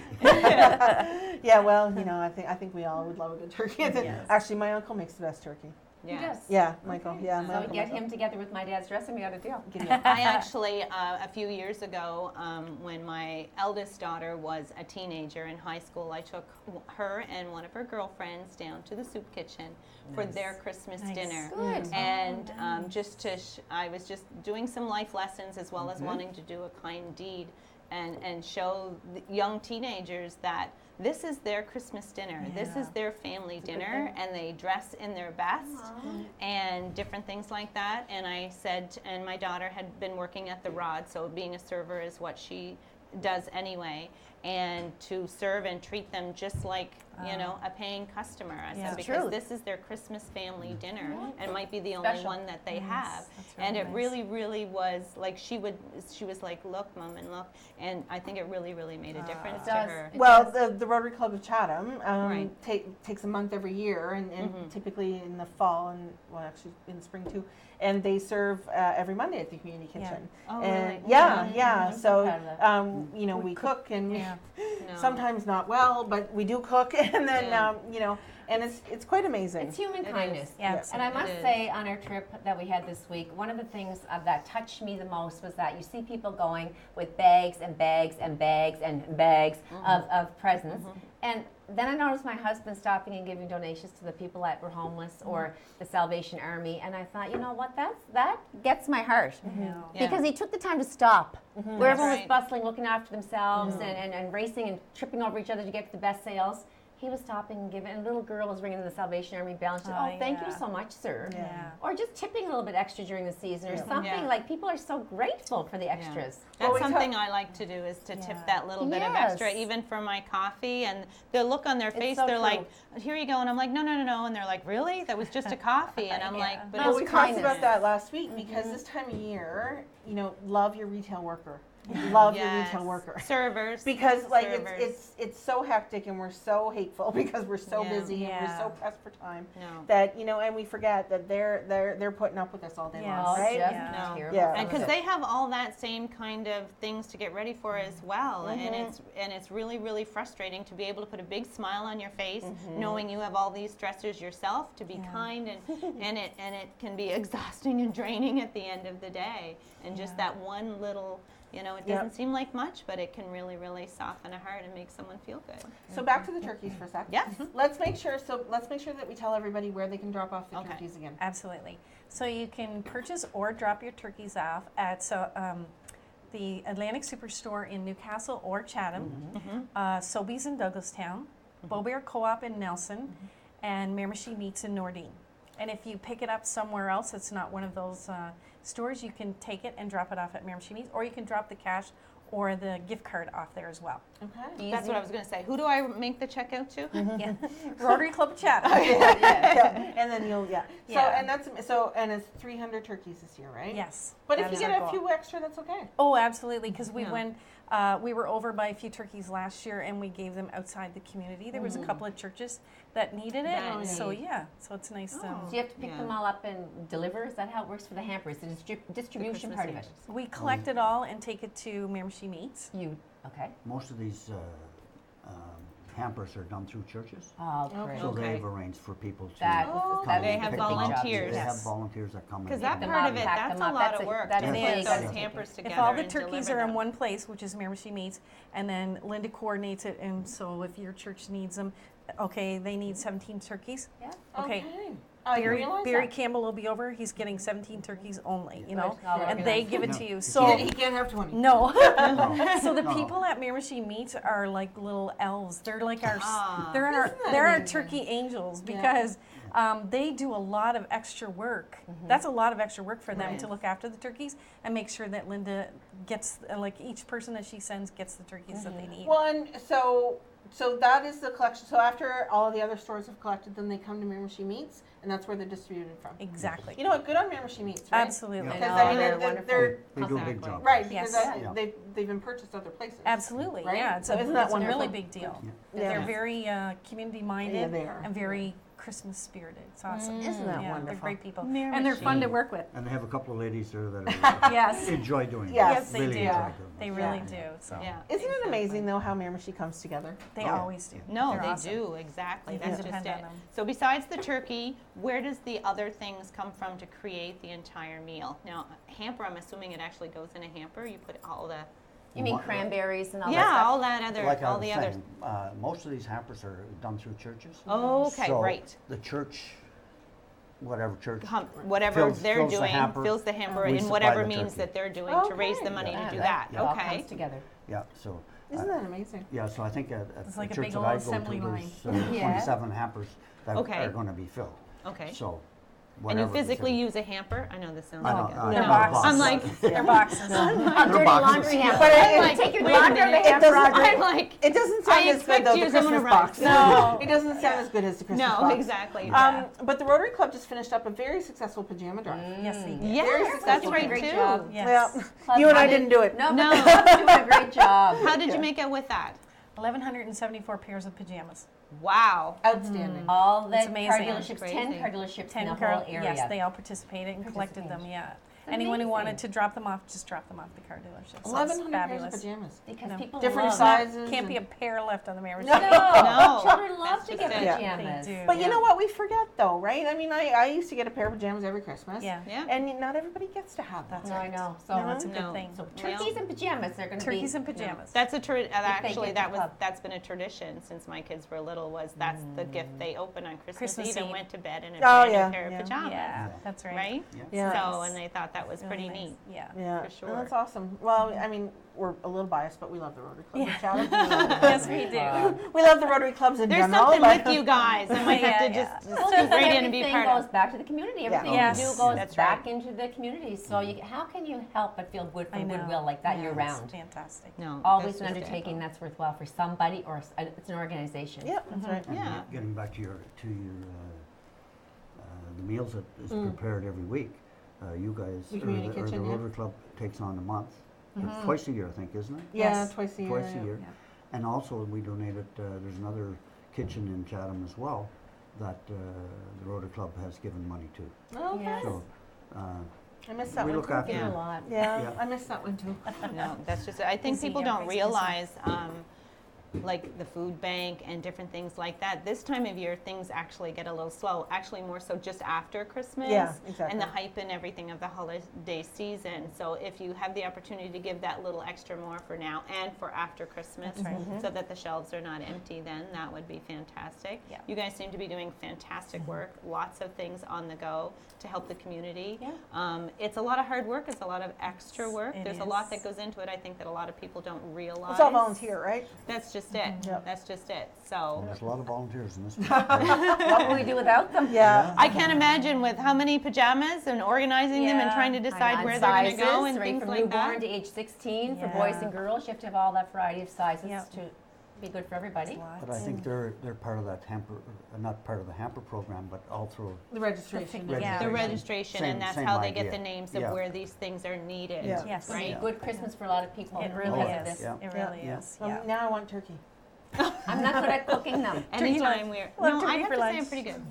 Yeah, well, you know, I think we all would love a good turkey. Yes. Actually, my uncle makes the best turkey. He Yes. does. Yeah, Michael. Yeah, my So uncle get Michael. him together with my dad's dressing. We got a deal. Give me a- I actually, a few years ago, when my eldest daughter was a teenager in high school, I took her and one of her girlfriends down to the soup kitchen for their Christmas Nice. dinner. Good. And I was just doing some life lessons as well as wanting to do a kind deed and show the young teenagers that this is their Christmas dinner. This is their family dinner, and they dress in their best and different things like that. And I said, and my daughter had been working at the Rod, so being a server is what she does anyway. And to serve and treat them just like, you know, a paying customer. I Yeah. said, because True. this is their Christmas family dinner and might be the only Special. one that they have. That's And it nice. really was like she was like, look, Mom, and look. And I think it really made a difference It to does. her. It Well, does. the Rotary Club of Chatham Right. takes a month every year, and typically in the fall and well, actually in the spring too. And they serve every Monday at the community Yeah. kitchen. Oh, and really? yeah. I'm So proud of that. you know, we cook and Yeah. No. sometimes not well, but we do cook, and then Yeah. you know, and it's quite amazing. It's human It kindness. is. Yeah, Yeah. it's- And I must is. say, on our trip that we had this week, one of the things that touched me the most was that you see people going with bags and bags and bags and bags of presents. And then I noticed my husband stopping and giving donations to the people that were homeless or the Salvation Army. And I thought, you know what, that gets my heart. Yeah. Because he took the time to stop. Where everyone was right. bustling, looking after themselves and racing and tripping over each other to get to the best sales. He was stopping and giving, and a little girl was ringing the Salvation Army bell and she said, Oh, oh, thank you yeah. so much, sir. Yeah. Or just tipping a little bit extra during the season or something. Yeah. Like, people are so grateful for the extras. That's Well, we something I like to do is to tip Yeah. that little bit of extra, Yes. even for my coffee. And the look on their face, so they're true. like, "Here you go," and I'm like, "No." And they're like, "Really? That was just a coffee?" And I'm Yeah. like, "But Well, Well, it's we talked kindness. about that last week because this time of year, you know, love your retail worker. Love your retail Yes. worker. servers." Because like servers. it's so hectic and we're so hateful because we're so Yeah. busy and we're Yeah. so pressed for time No. that you know, and we forget that they're putting up with us all day Yes. long, Oh, right? just No. terrible. Yeah. And because Okay. they have all that same kind of things to get ready for as well, and it's really frustrating to be able to put a big smile on your face, knowing you have all these stressors yourself, to be kind and it can be exhausting and draining at the end of the day, and just that one little You know, it Yep. doesn't seem like much, but it can really, really soften a heart and make someone feel good. So back to the turkeys for a sec. Yes. Let's make sure that we tell everybody where they can drop off the Okay. turkeys again. Absolutely. So you can purchase or drop your turkeys off at the Atlantic Superstore in Newcastle or Chatham, Sobeys in Douglastown, Beaubear Co-op in Nelson, and Miramichi Meats in Nordine. And if you pick it up somewhere else that's not one of those stores, you can take it and drop it off at Miramichi Meats, or you can drop the cash or the gift card off there as well. Okay. That's what I was going to say. Who do I make the check out to? Yeah. Rotary Club of Chatham. Yeah. And then you'll So Yeah. and it's 300 turkeys this year, right? Yes. But if that you is get our a goal. few extra, that's okay. Oh, absolutely, because we Yeah. went, we were over by a few turkeys last year, and we gave them outside the community. There was a couple of churches that needed it, That so need. yeah, so it's nice. So you have to pick Yeah. them all up and deliver? Is that how it works for the hampers? The distribution Christmas part of it? hampers. We collect it all and take it to Miramichi Meats. Okay. Most of these hampers are done through churches. Oh, great. So Okay. they've arranged for people to That- come that- and They have pick them up. volunteers. They have Yes. volunteers that come in. Because and that them part up, of it, pack that's them a up. lot That's of a- work that to is put big. those If hampers together. If all the and turkeys deliver are in them. one place, which is Miramichi Meats, and then Linda coordinates it, and so if your church needs them, okay, they need 17 turkeys. Yeah. Okay. I didn't Barry, realize Barry that. Campbell will be over. He's getting 17 turkeys only, you know, All and they organized. give it No. to you. He So He can't have 20. no. No. So the No. people at Miramichi Meats are like little elves. They're like our they're Isn't that they're our amazing? turkey angels Yeah. because they do a lot of extra work. That's a lot of extra work for them Right. to look after the turkeys and make sure that Linda gets like each person that she sends gets the turkeys that they need. Well, and so that is the collection. So after all of the other stores have collected, then they come to Miramichi Meats, and that's where they're distributed from. Exactly. You know what? Good on Miramichi Meats, right? Absolutely. Yeah. Because I I mean, know, they're, wonderful. They do a big Exactly. job. right because Yes. Yeah. they've been purchased other places. Absolutely. Right? Yeah. It's So a, isn't that it's a really wonderful? big deal. Yeah. They're very community minded Yeah, they are. and very Christmas spirited. It's awesome. Isn't that Yeah, wonderful? they're great people. And they're fun to work with. And they have a couple of ladies there that are, Yes. enjoy doing it. Yes. Yes, they Really do. enjoy doing They it. really Yeah. do. So Yeah. Isn't it exactly. amazing though how Miramichi comes together? they Oh, yeah. always do. No, They're they awesome. do, exactly. You That's can just depend it. on them. So besides the turkey, where does the other things come from to create the entire meal? Now, a hamper, I'm assuming it actually goes in a hamper. You put all the, You mean cranberries and all that yeah, stuff? all that other, Like I all was the others. saying, most of these hampers are done through churches. Oh, okay, So right. the church, whatever church, Whatever fills- they're fills the doing, hamper. fills the hamper We in supply whatever the means turkey. that they're doing to raise the Okay. money Yeah. to do Yeah, that. It all Okay. comes together. Yeah, so. Isn't that amazing? Yeah, so I think at It's the like a church big that old I go assembly to, line. there's Yeah. 27 hampers that Okay. are going to be filled. Okay. So, And you whatever. physically use a hamper? I know this sounds I know, like a, I They're know, boxes. I'm like, They're boxes. A dirty boxes. laundry hamper. But I'm it- like, take your wait a laundry minute. hamper, doesn't- Audrey. I'm like, It doesn't I sound as good expect though. you The to someone Christmas to box. No. It doesn't sound as good as the Christmas no, box. exactly. But the Rotary Club just finished up a very successful pajama drive. Yes, they do. Yes, that's Doing a right great too. job. Yes. Yeah. Club You and I funded. didn't do it. No, No. but the club's doing a great job. How did you make out with that? 1,174 pairs of pajamas. Wow. Outstanding. All the It's car amazing. dealerships, Crazy. 10 car dealerships 10 in the car, whole area. yes, they all participated and collected them. Yeah. Anyone who wanted to drop them off, just drop them off the car dealership. So it's 1,100 pairs of fabulous. pajamas. Because No. people Different love sizes. Can't be a and- pair left on the marriage. No, No. children love That's to just get it. Yeah. pajamas. They do. But you yeah. know what? We forget though, right? I mean, I used to get a pair of pajamas every Christmas. Yeah. Yeah. And not everybody gets to have that. That's No, I know. So, No, it's a good No. thing. so turkeys and pajamas are going to be. Turkeys and pajamas. That's actually get that the was club. that's been a tradition since my kids were little. Was that's the gift they open on Christmas Christmas Eve and Eve. went to bed in a Oh, brand yeah, new pair yeah. of pajamas. Yeah, that's right. Right. Yeah. So and they thought that was pretty Really nice. neat. Yeah. Yeah, For sure. and that's awesome. Well, I mean, we're a little biased, but we love the Rotary Club. Yeah. in Chatham. Yes, we do. We love the Rotary clubs in There's general. something but- with you guys. I might have to Yeah, just Well, scoot just right in and everything be part goes of. back to the community. Everything Yes. you do goes That's back right. into the community. So how can you help but feel good I from know. goodwill like that Yeah. year It's round? fantastic. No. Always that's an just it. undertaking that's worthwhile for somebody or it's an organization. Yep, that's right. And Yeah. getting back to your the meals that is prepared every week, you guys The or community the kitchen, yeah. Rotary Club takes on a month, twice a year I think, isn't it? Yeah, Yes. twice a year. Twice yeah. a year, and also we donated. There's another kitchen in Chatham as well that the Rotary Club has given money to. Oh, okay. Yes. So I missed that we one. look too. after Do Yeah. a lot. Yeah, Yeah. I missed that one too. No, that's just it. I think Busy, people don't everybody's busy. realize like the food bank and different things like that. This time of year, things actually get a little slow, actually more so just after Christmas Yeah, exactly. and the hype and everything of the holiday season. So if you have the opportunity to give that little extra more for now and for after Christmas, so that the shelves are not empty, then that would be fantastic. Yeah. You guys seem to be doing fantastic work, lots of things on the go to help the community. Yeah. It's a lot of hard work, it's a lot of extra work. It There's a lot is. that goes into it, I think, that a lot of people don't realize. It's all volunteer, right? That's just it. Yep. That's just it. So There's a lot of volunteers in this one. What will we do without them? Yeah. I can't imagine with how many pajamas and organizing them and Yeah. trying to And decide on where they're going to go sizes, and right, things from like newborn that. to age 16 for boys Yeah. and girls. You have to have all that variety of sizes Yep. to be good for everybody. But I think they're part of that hamper, not part of the hamper program, but all through. The registration. Yeah. The registration, Same- and that's same how they get idea. the names of Yeah. where these things are needed. Yeah. Yes. Right? Yeah. Good Christmas for a lot of people. It really Oh, because of is. this. yeah. It Yeah. really Yeah. is. Yeah. Now I want turkey. I'm not good at cooking them. Anytime we're Love no, I turkey have for to say I'm lunch. pretty good.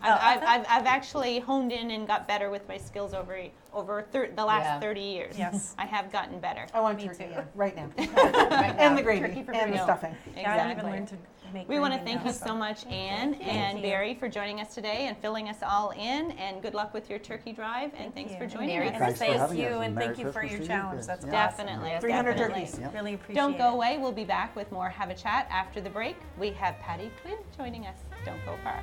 Oh. I've actually honed in and got better with my skills over the last Yeah. 30 years. Yes. I have gotten better. I want Me turkey too. yeah, right now. Right now, And the gravy turkey for and the free. stuffing. Yeah, I haven't even Exactly. learned to make We want to gravy thank now, you so much, Anne and you. Barry, for joining us today and filling us all in. And good luck with your turkey drive. And thanks for you. joining Merry us. And Thanks for thank having you, us, and and Merry thank you for Christmas your to you. challenge. That's Yeah. Definitely. 300 definitely. turkeys. Yep. Really appreciate Don't it. go away. We'll be back with more Have a Chat after the break. We have Patty Quinn joining us. Don't go far.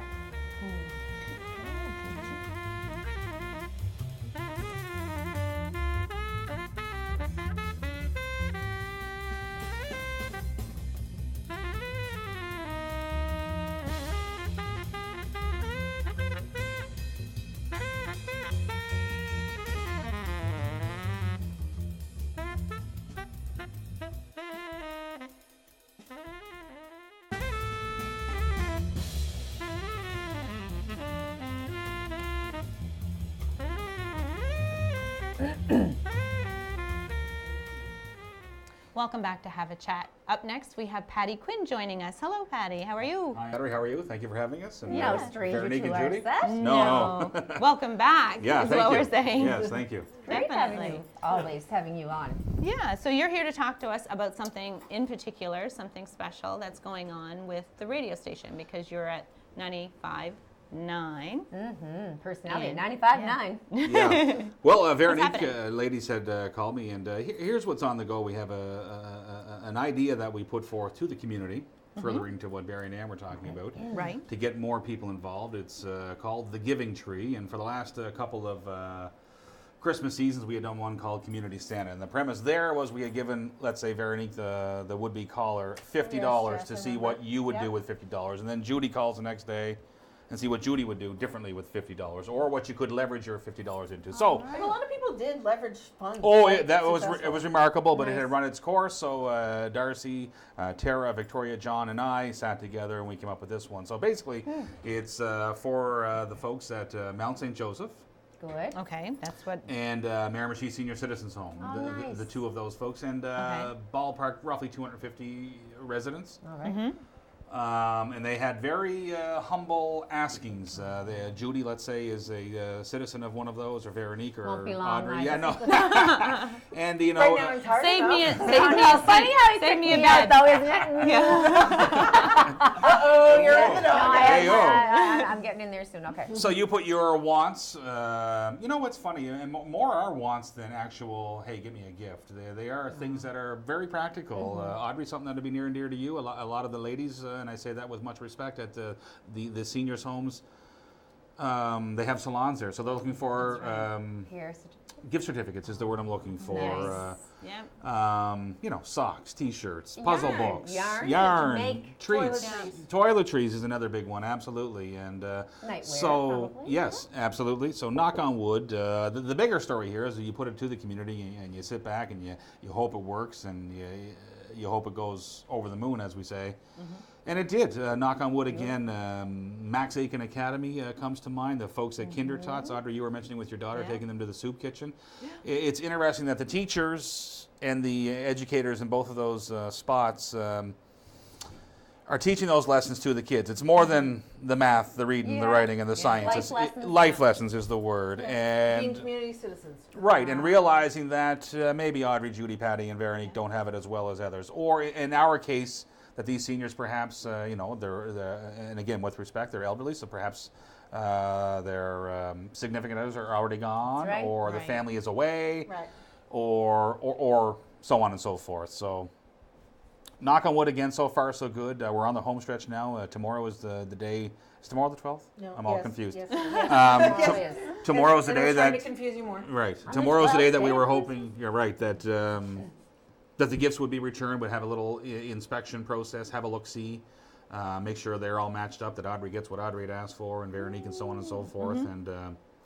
Welcome back to Have a Chat. Up next, we have Patty Quinn joining us. Hello, Patty. How are you? Hi, Audrey. How are you? Thank you for having us. And, No stranger Veronique to and our Judy. set. No. Welcome back. Yeah, is thank what you. we're saying. Yes, thank you. Great having Definitely. you. Always having you on. Yeah, so you're here to talk to us about something in particular, something special that's going on with the radio station because you're at 95.9. Personality, And- 95.9. Yeah. Well, Veronique, happening? ladies had called me, and here's what's on the go. We have an idea that we put forth to the community, furthering to what Barry and Ann were talking about, Right. to get more people involved. It's called the Giving Tree, and for the last couple of Christmas seasons, we had done one called Community Santa, and the premise there was we had given, let's say, Veronique, the would-be caller, $50 Yes, to I see remember. what you would Yep. do with $50, and then Judy calls the next day and see what Judy would do differently with $50, or what you could leverage your $50 into. So. But a lot of people did leverage funds. Oh, quite that was successful. remarkable, but it Nice. had run its course. So Darcy, Tara, Victoria, John, and I sat together and we came up with this one. So basically, it's for the folks at Mount St. Joseph Good. Okay, that's what. and Miramichi Senior Citizens Home, Oh, nice. the two of those folks, and ballpark roughly 250 residents. All right. And they had very humble askings. Judy, let's say, is a citizen of one of those, or Veronique, or Won't be long, Audrey. I Yeah, no. just- And you know, Right now it's hard Save me a, enough. save me a Funny how he save me a picked out, bed. though, isn't it? Uh-oh, you're in the No, dog. Hey, yo. I'm getting in there soon. Okay. So you put your wants. You know what's funny? And more are wants than actual. Hey, give me a gift. They are things that are very practical. Audrey, something that'll be near and dear to you. A lot of the ladies, and I say that with much respect, at the seniors' homes. They have salons there, so they're looking for Here. gift certificates. Is the word I'm looking for. Nice. Yeah. Socks, T-shirts, puzzle Yarn. books, Yarn to make treats. toiletries. Toiletries is another big one, absolutely. And Nightwear, so probably. yes, absolutely. So knock on wood. The bigger story here is that you put it to the community and you sit back and you hope it works and you hope it goes over the moon, as we say. And it did. Knock on wood again. Max Aiken Academy comes to mind. The folks at Kindertots, Audrey, you were mentioning with your daughter, taking them to the soup kitchen. It's interesting that the teachers and the educators in both of those spots are teaching those lessons to the kids. It's more than the math, the reading, the writing, and the science. Life lessons is the word. And Being community citizens. right, and realizing that maybe Audrey, Judy, Patty, and Veronique don't have it as well as others. Or in our case, that these seniors perhaps, they're, and again, with respect, they're elderly, so perhaps their significant others are already gone, Right. or the family is away, Right. or so on and so forth. So, knock on wood again, so far so good. We're on the home stretch now. Tomorrow is the day. Is tomorrow the 12th? No. I'm all Yes, confused. Yes. Tomorrow's the And I day was trying that. to confuse you more. Right. On the Tomorrow's the day 12th, that we yeah. were hoping. You're right. That that the gifts would be returned, would have a little inspection process, have a look see, make sure they're all matched up. That Audrey gets what Audrey had asked for, and Veronique, and so on and so forth. And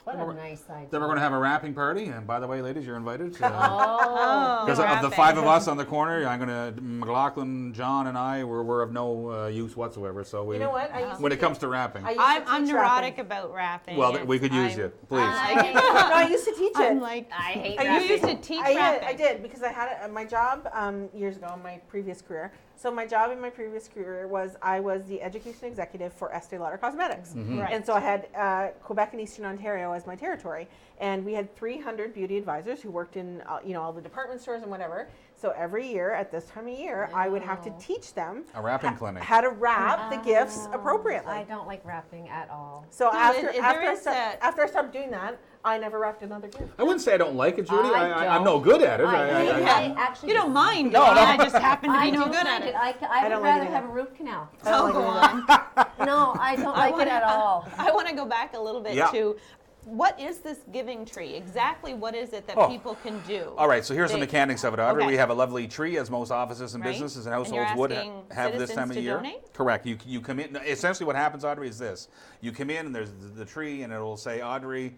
What a nice idea. then we're going to have a wrapping party. And by the way, ladies, you're invited. Oh. Because of the wrapping. 5 of us on the corner, I'm going to McLaughlin, John, and I. We're of no use whatsoever. So we. You know what? I used When to it comes to wrapping. I used to I'm teach neurotic rapping. about rapping. Well, we could use you, please. No, I used to teach it. I'm like, I hate I rapping. you used to teach I rapping. did because I had it, my job years ago in my previous career. So my job in my previous career was I was the education executive for Estee Lauder Cosmetics. Right. And so I had Quebec and Eastern Ontario as my territory. And we had 300 beauty advisors who worked in all the department stores and whatever. So every year at this time of year, I would have to teach them A wrapping clinic. how to wrap the gifts appropriately. I don't like rapping at all. So No, after there is after I stopped doing that, I never wrapped another gift. I wouldn't say I don't like it, Judy. I I'm no good at it. I actually You don't mind. No, No, no. I just happen to I be no don't good like at it. I don't would like rather it have a either. root canal. Oh, go on. No, I don't like it at all. I want to go back a little bit Yeah. to what is this giving tree? Exactly what is it that Oh. people can do? All right, so here's the They- mechanics of it, Audrey. Okay. We have a lovely tree, as most offices and Right. businesses and And you're households would asking have this citizens time of to year. donate? Correct. You come in. Essentially, what happens, Audrey, is this: you come in and there's the tree, and it will say Audrey,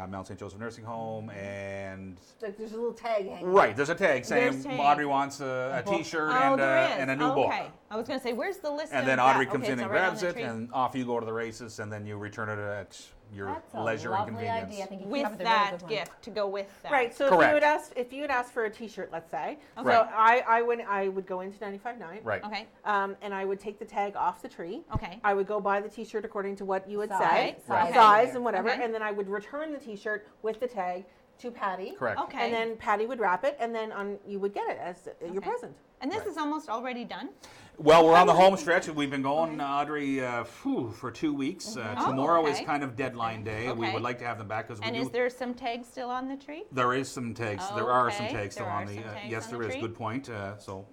Mount St. Joseph Nursing Home, and Like there's a little tag hanging. right, there's a tag saying There's tag. Audrey wants a T-shirt Oh, and, there is. and a new Okay. book. I was going to say, where's the list And of then that? Audrey comes Okay, in it's and already on grabs the it, tree. and off you go to the races, and then you return it at your That's a leisure and lovely convenience. idea. I think you came up With with a really that good one. gift to go with that. Right. So Correct. if you had asked for a T-shirt, let's say, Okay. so Right. I would go into 95 Night. Right. Okay. And I would take the tag off the tree. Okay. I would go buy the T-shirt according to what you had Size. said, Right. size and whatever, Okay. and then I would return the T-shirt with the tag to Patty. Correct. Okay. And then Patty would wrap it, and then you would get it as your Okay. present. And this Right. is almost already done. Well, we're on the home stretch. We've been going, Audrey, for 2 weeks. Oh, Tomorrow is okay. kind of deadline day. We Okay. would like to have them back because we And do. is there some tags still on the tree? There is some tags. Oh, There are some okay. tags still There on are the. some tags Yes, on there the is. tree. Good point. So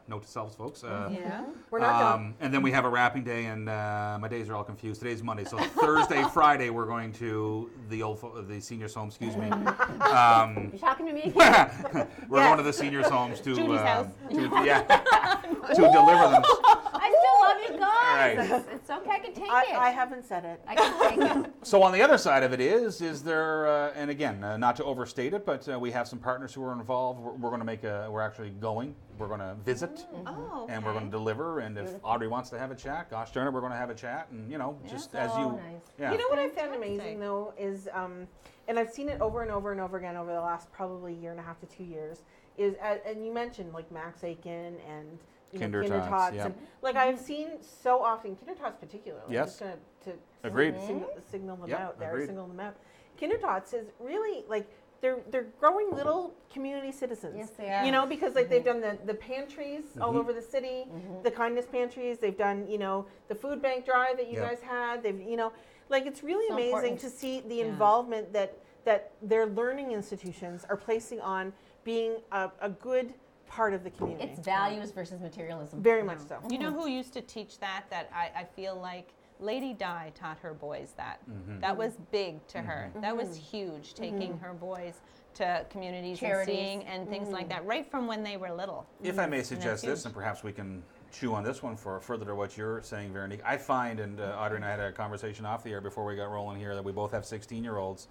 note to selves, folks. Yeah. We're not done. And then we have a wrapping day, and my days are all confused. Today's Monday, so Thursday, Friday, we're going to the seniors' home. Excuse me. You're talking to me again? We're going to the seniors' homes to Judy's house. to deliver them. I still love you guys. Right. It's okay. I can take it. I haven't said it. I can take it. So on the other side of it is there, and again, not to overstate it, but we have some partners who are involved. We're going to we're actually going. We're going to visit, Oh, okay. and we're going to deliver. And if Audrey wants to have a chat, gosh darn it, we're going to have a chat. And just as so you, nice. yeah. You know what I found Fantastic. amazing though is, and I've seen it over and over and over again over the last probably year and a half to 2 years. Is and you mentioned like Max Aiken and Kinder Kinder Tots, Tots, yeah. and like I've seen so often Kinder Tots particularly. I'm Yes. just going to Agreed. signal them Yep, out there. agreed. Signal them out. Kinder Tots is really like they're growing little community citizens. Yes, they are. You know, because like they've done the pantries all over the city, the kindness pantries. They've done the food bank drive that you Yeah. guys had. They've like it's really So amazing important. to see the involvement that their learning institutions are placing on being a good part of the community. It's values versus materialism. Very much so. You know who used to teach that I feel like Lady Di taught her boys that. That was big to her. That was huge, taking her boys to communities Charities. and seeing and things like that right from when they were little. If I may suggest huge. this, and perhaps we can chew on this one for further to what you're saying, Veronique. I find, and Audrey and I had a conversation off the air before we got rolling here, that we both have 16-year-olds.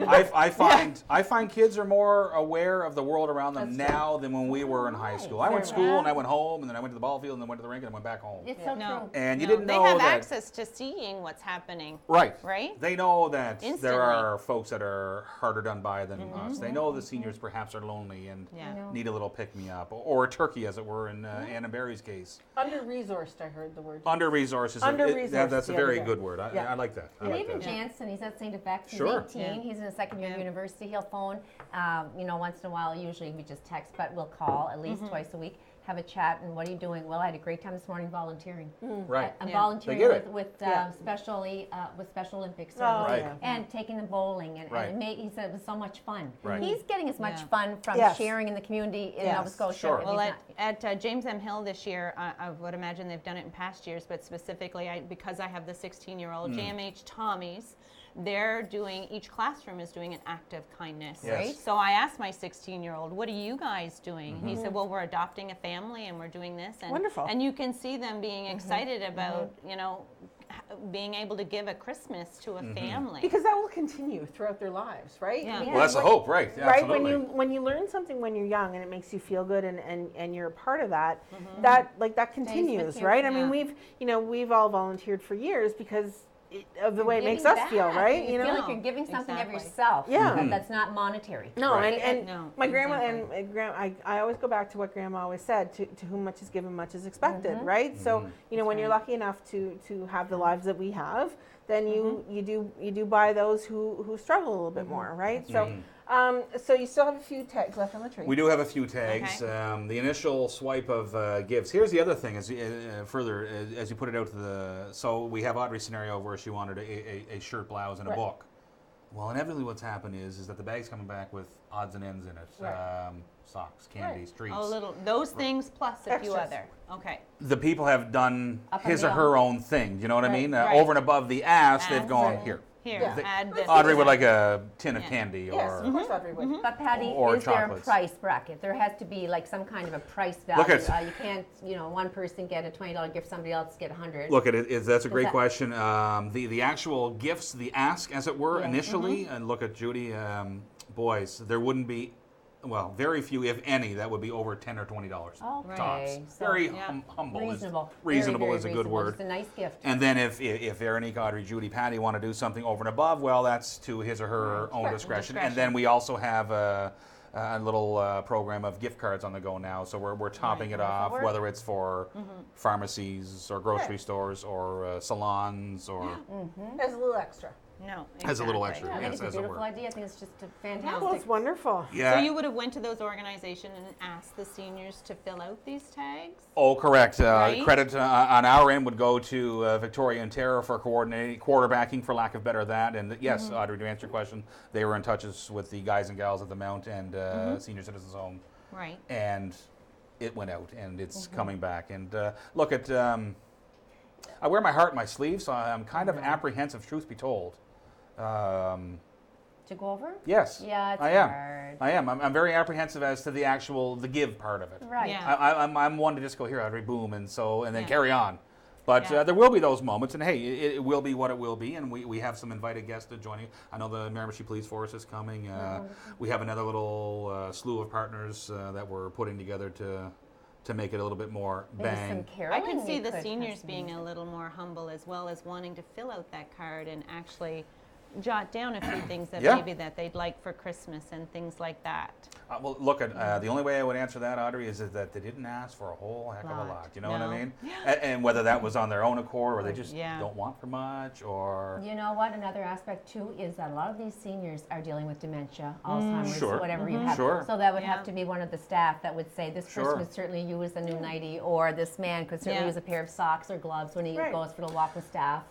I find kids are more aware of the world around them now than when we were in high school. I went to school and I went home and then I went to the ball field and then went to the rink and then went back home. It's so No. true. And you No, didn't they know have that. access to seeing what's happening. Right. Right? They know that Instantly. there are folks that are harder done by than us. They know the seniors perhaps are lonely and Yeah. need a little pick-me-up, or a turkey, as it were, in Anna Barry's case. kids. Under-resourced, I heard the word. Under-resourced is Under-resourced that's a the very other day. good word. Yeah. I like that. I And like even that. Jansen, he's at St. FX, he's Sure. 18, Yeah. he's in a second year of Yeah. university, he'll phone, once in a while, usually we just text, but we'll call at least twice a week, have a chat, and what are you doing? Well, I had a great time this morning volunteering. Right. I'm Yeah. volunteering They get with Yeah. with Special Olympics Oh, service, Right. yeah. and taking them bowling, and Right. he said it was so much fun. Right. He's getting as much Yeah. fun from Yes. sharing in the community in Yes. Nova Scotia. Sure. and Well, he's at James M. Hill this year, I would imagine they've done it in past years, but specifically because I have the 16-year-old JMH Tommies, they're doing, each classroom is doing an act of kindness. Yes. Right. So I asked my 16-year-old, what are you guys doing? And he said, well, we're adopting a family and we're doing this. And, Wonderful. And you can see them being excited about, being able to give a Christmas to a family. Because that will continue throughout their lives, right? Yeah. Well, that's the hope, right? Right, Absolutely. when you learn something when you're young and it makes you feel good and you're a part of that, that continues, you. right? I Yeah. mean, we've all volunteered for years because of the way it makes giving us feel, back. right? You feel know? like you're giving something of Exactly. yourself. Yeah. but that's not monetary. No, Right. and No, my grandma exactly. and I always go back to what grandma always said: to whom much is given, much is expected, right? So when you're lucky enough to have the lives that we have, then you do buy those who struggle a little bit more, right? So so you still have a few tags left on the tree. We do have a few tags. Okay. The initial swipe of gifts. Here's the other thing: as you put it out to the. So we have Audrey's scenario where she wanted a shirt, blouse, and a Right. book. Well, inevitably, what's happened is that the bag's coming back with odds and ends in it: Right. socks, candies, treats. Those things plus a few Extras. other. Okay. The people have done Up and his or beyond. her own thing. You know what I Right. mean? Right. Over and above the ask, they've Ask. gone Right. here. Here, Yeah. add this. Audrey would like a tin of Yeah. candy, Yes, or of course, Audrey would. But Patty, Or is there a chocolates. price bracket? There has to be like some kind of a price value. Look at- you can't, one person get a $20 gift, somebody else get 100. Look at it. That's a great that- question. The actual gifts, the ask, as it were, Yeah. initially, and look at Judy, boys, there wouldn't be, well, very few, if any, that would be over $10 or $20. Okay, Tops. so Very yeah. humble. reasonable. Reasonable Very, is a very good reasonable. word. Just a nice gift. And then if Veronique, Audrey, Judy, Patty want to do something over and above, well, that's to his or her own discretion. And then we also have a little program of gift cards on the go now. So we're topping it off, Work. whether it's for pharmacies or grocery stores or salons or As a little extra. No. as a little exactly. extra. I think Yes, it's a as it beautiful were. idea. I think it's just a Well, fantastic. it's wonderful. Yeah. So you would have went to those organizations and asked the seniors to fill out these tags? Oh, correct. Right? Credit on our end would go to Victoria and Tara for quarterbacking, for lack of better that. And yes, Audrey, to answer your question, they were in touch with the guys and gals at the Mount and Senior Citizens Home, Right. and it went out, and it's coming back. And look at, I wear my heart in my sleeve, so I'm kind of apprehensive, truth be told. To go over? Yes. Yeah, it's I am. hard. I am. I'm very apprehensive as to the give part of it. Right. Yeah. I'm one to just go here, Audrey, boom, and then Yeah. carry on. But Yeah. there will be those moments, and hey, it will be what it will be, and we have some invited guests to join you. I know the Miramichi Police Force is coming. We have another little slew of partners that we're putting together to make it a little bit more Maybe some bang. caroling I can we see the could seniors have being a little more humble as well as wanting to fill out that card and actually jot down a few things that Yeah. maybe that they'd like for Christmas and things like that. Well, look at the only way I would answer that, Audrey, is that they didn't ask for a whole heck of a lot. You know what I No. mean? And whether that was on their own accord, or they just Yeah. don't want for much, or You know what? Another aspect too is that a lot of these seniors are dealing with dementia, Alzheimer's, Sure. whatever you have. Sure. So that would Yeah. have to be one of the staff that would say, this Sure. person would certainly use a new nightie, or this man could certainly Yeah. use a pair of socks or gloves when he Right. goes for the walk with staff.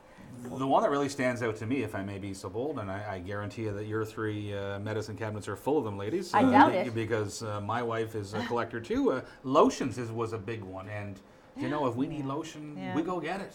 the one that really stands out to me, if I may be so bold, and I guarantee you that your three medicine cabinets are full of them, ladies. I doubt it. Because my wife is a collector too. Lotions was a big one, and you know, if we need lotion, Yeah. we go get it.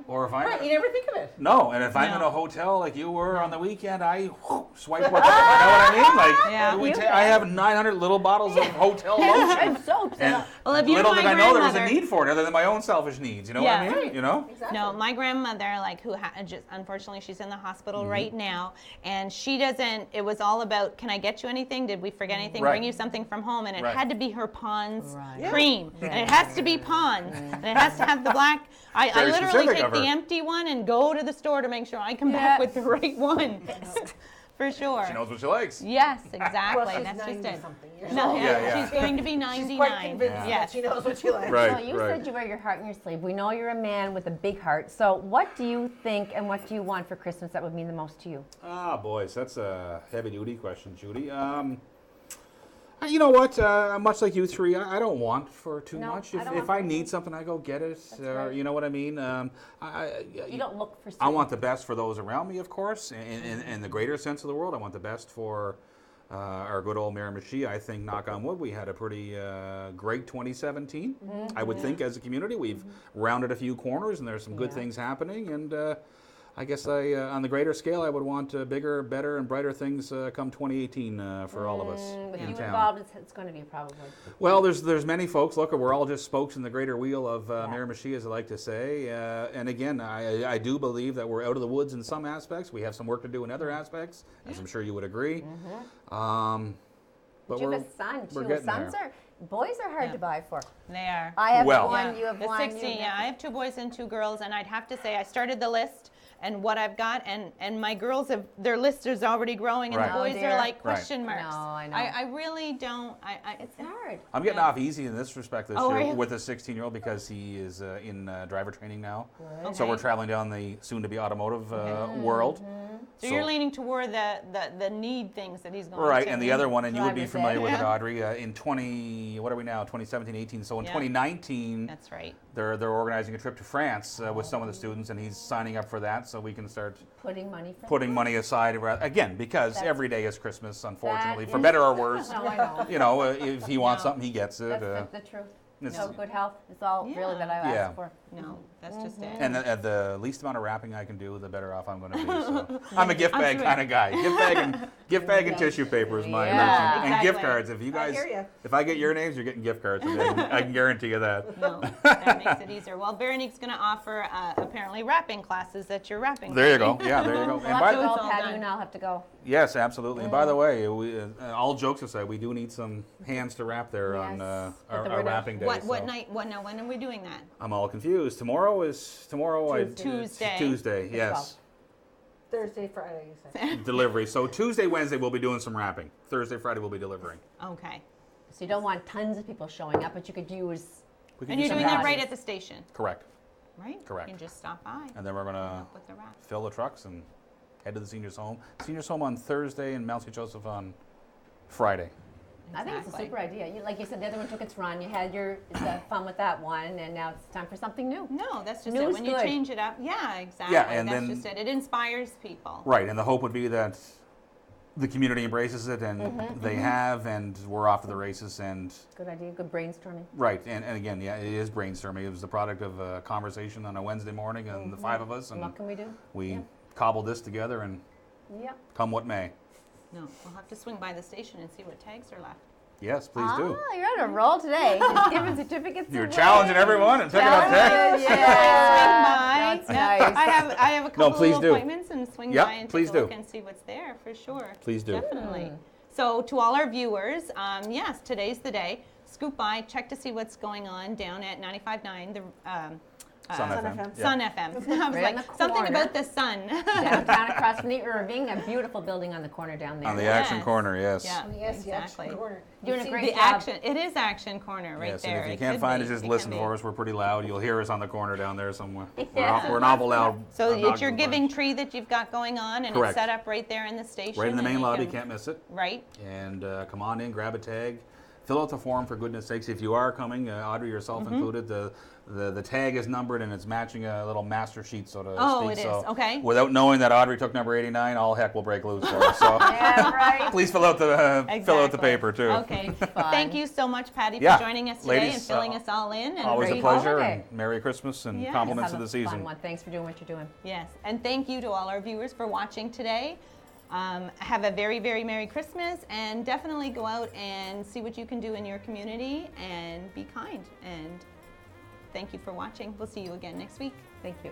Or if I Right, you never think of it. no, and if I'm in No. a hotel like you were on the weekend, I swipe what's you know what I mean? Like Yeah. I have 900 little bottles of hotel lotion. And soaps. And Well, if you're little my did I know there was a grandmother- need for it, other than my own selfish needs. You know what I Yeah. mean? You know. Exactly. No, my grandmother, like, who just unfortunately she's in the hospital Mm-hmm. right now, and she doesn't. It was all about, can I get you anything? Did we forget anything? Right. Bring you something from home, and it Right. had to be her Pond's Right. cream, and it has to be Pond's, and it has to have the black. I Very literally specific take of the her. empty one and go to the store to make sure I come back with the right one. For sure. She knows what she likes. Yes, exactly. Well, she's That's just 90 it. something years No, old. Yeah. she's going to be She's 99. quite convinced that Yes. she knows what she likes. Right. So you said you wear your heart on your sleeve. We know you're a man with a big heart. So what do you think and what do you want for Christmas that would mean the most to you? Ah, boys, that's a heavy-duty question, Judy. You know what? Much like you three, I don't want for too No, much. I don't If want I for need anything. something, I go get it. right. You know what I mean? You don't look for. I want the best for those around me, of course. In the greater sense of the world, I want the best for our good old Miramichi. I think, knock on wood, we had a pretty great 2017. I would think as a community, we've rounded a few corners and there's some good things happening. And I guess on the greater scale, I would want bigger, better, and brighter things come 2018 for all of us With in you town. involved, it's going to be probably. Well, there's many folks. Look, we're all just spokes in the greater wheel of Miramichi, as I like to say. And again, I do believe that we're out of the woods in some aspects. We have some work to do in other aspects, as I'm sure you would agree. But But you have a son we're too. getting Sons there. boys are hard Yeah. to buy for. They are. I have Well- one. You have The one. 16, yeah. I have 2 boys and 2 girls, and I'd have to say I started the list and what I've got, and my girls have their list is already growing, and Right. the boys Oh, are dear. like question marks. No, I know. I really don't. It's hard. I'm getting off easy in this respect this Oh, are year you? with a 16-year-old because he is in driver training now. Okay. So we're traveling down the soon-to-be automotive world. So you're leaning toward the need things that he's going Right, to. and the other one, and you would be Driver's familiar ed. with it, Yeah. Audrey, in 2017, 18. So in Yeah. 2019, That's right. they're organizing a trip to France with some of the students, and he's signing up for that so we can start Putting money for. putting money aside. Again, because That's- every day is Christmas, unfortunately, for is- better or worse. No, I know. You know, if he wants No. something, he gets it. That's the truth. it's- So good health is all really that I Yeah. ask for. No, that's just it. And the least amount of wrapping I can do, the better off I'm going to be. So. I'm a gift I'm bag sure. kind of guy. Gift bag and tissue paper is my Yeah, routine. And gift exactly. cards. If you guys, hear ya. if I get your names, you're getting gift cards. I can guarantee you that. No, that makes it easier. Well, Veronique's going to offer apparently wrapping classes at your wrapping. There you go. Yeah, there you go. We'll And have by to the, go, it's all Patty, done. and I'll have to go. yes, absolutely. And by the way, all jokes aside, we do need some hands to wrap there on Yes. But our we're not- wrapping day. What so. night? Now when are we doing that? I'm all confused. Tomorrow. Tuesday. Tuesday. Yes. Thursday, Friday, you said. Delivery. So Tuesday, Wednesday, we'll be doing some wrapping. Thursday, Friday, we'll be delivering. Okay. So you don't want tons of people showing up, but you could use. We can And do you're some doing that hats. right at the station, Correct. right? Correct. You can just stop by And then we're gonna with the wrap. fill the trucks and head to the seniors' home. Seniors' home on Thursday and Mount St. Joseph on Friday. I think it's a Exactly. super idea. Like you said, the other one took its run. You had your fun with that one, and now it's time for something new. No, that's just New it. is When you good. change it up, yeah, exactly. Yeah, and that's then- just it. It inspires people. Right, and the hope would be that the community embraces it, and they have, and we're off to the races. And Good idea. Good brainstorming. right, and again, yeah, it is brainstorming. It was the product of a conversation on a Wednesday morning, and the 5 of us, And and what can we do? we cobbled this together, and Yep. come what may. No, we'll have to swing by the station and see what tags are left. Yes, please do. Ah, you're on a roll today. Just giving certificates. You're away. challenging everyone and picking up tags. Yeah. Swing by. That's Yeah. nice. I have a couple please of do. appointments and swing Yep, by and please take a do. look and see what's there for sure. Please do. Definitely. So to all our viewers, yes, today's the day. Scoop by, check to see what's going on down at 95.9. The Sun Sun FM. FM. Yeah. Sun FM. I was Right on like, the something corner. about the sun. Downtown across from the Irving, a beautiful building on the corner down there. On the Yes. action corner, yes. Yeah, Yes, exactly. corner. Doing a See, great the job. action, it is Action Corner right Yes, there. and if you It can't could find be. us, just It listen can for be. us. We're pretty loud. You'll hear us on the corner down there somewhere. Yeah. We're an awful loud. So it's obnoxious your bunch. giving tree that you've got going on, and Correct. it's set up right there in the station. Right in the and main you lobby, can- can't miss it. Right. And come on in, grab a tag, fill out the form for goodness sakes. If you are coming, Audrey yourself Mm-hmm. included, the tag is numbered and it's matching a little master sheet, so to Oh, speak. it is. So Okay. without knowing that Audrey took number 89, all heck will break loose for us. So Yeah, right. please fill out the Exactly. paper too. Okay. Fun. Thank you so much, Patty, Yeah. for joining us today Ladies, and filling us all in. And Always a Great pleasure. holiday. And Merry Christmas and Yes. compliments Have of a the fun season. one. Thanks for doing what you're doing. Yes, and thank you to all our viewers for watching today. Have a very, very Merry Christmas, and definitely go out and see what you can do in your community and be kind. And thank you for watching. We'll see you again next week. Thank you.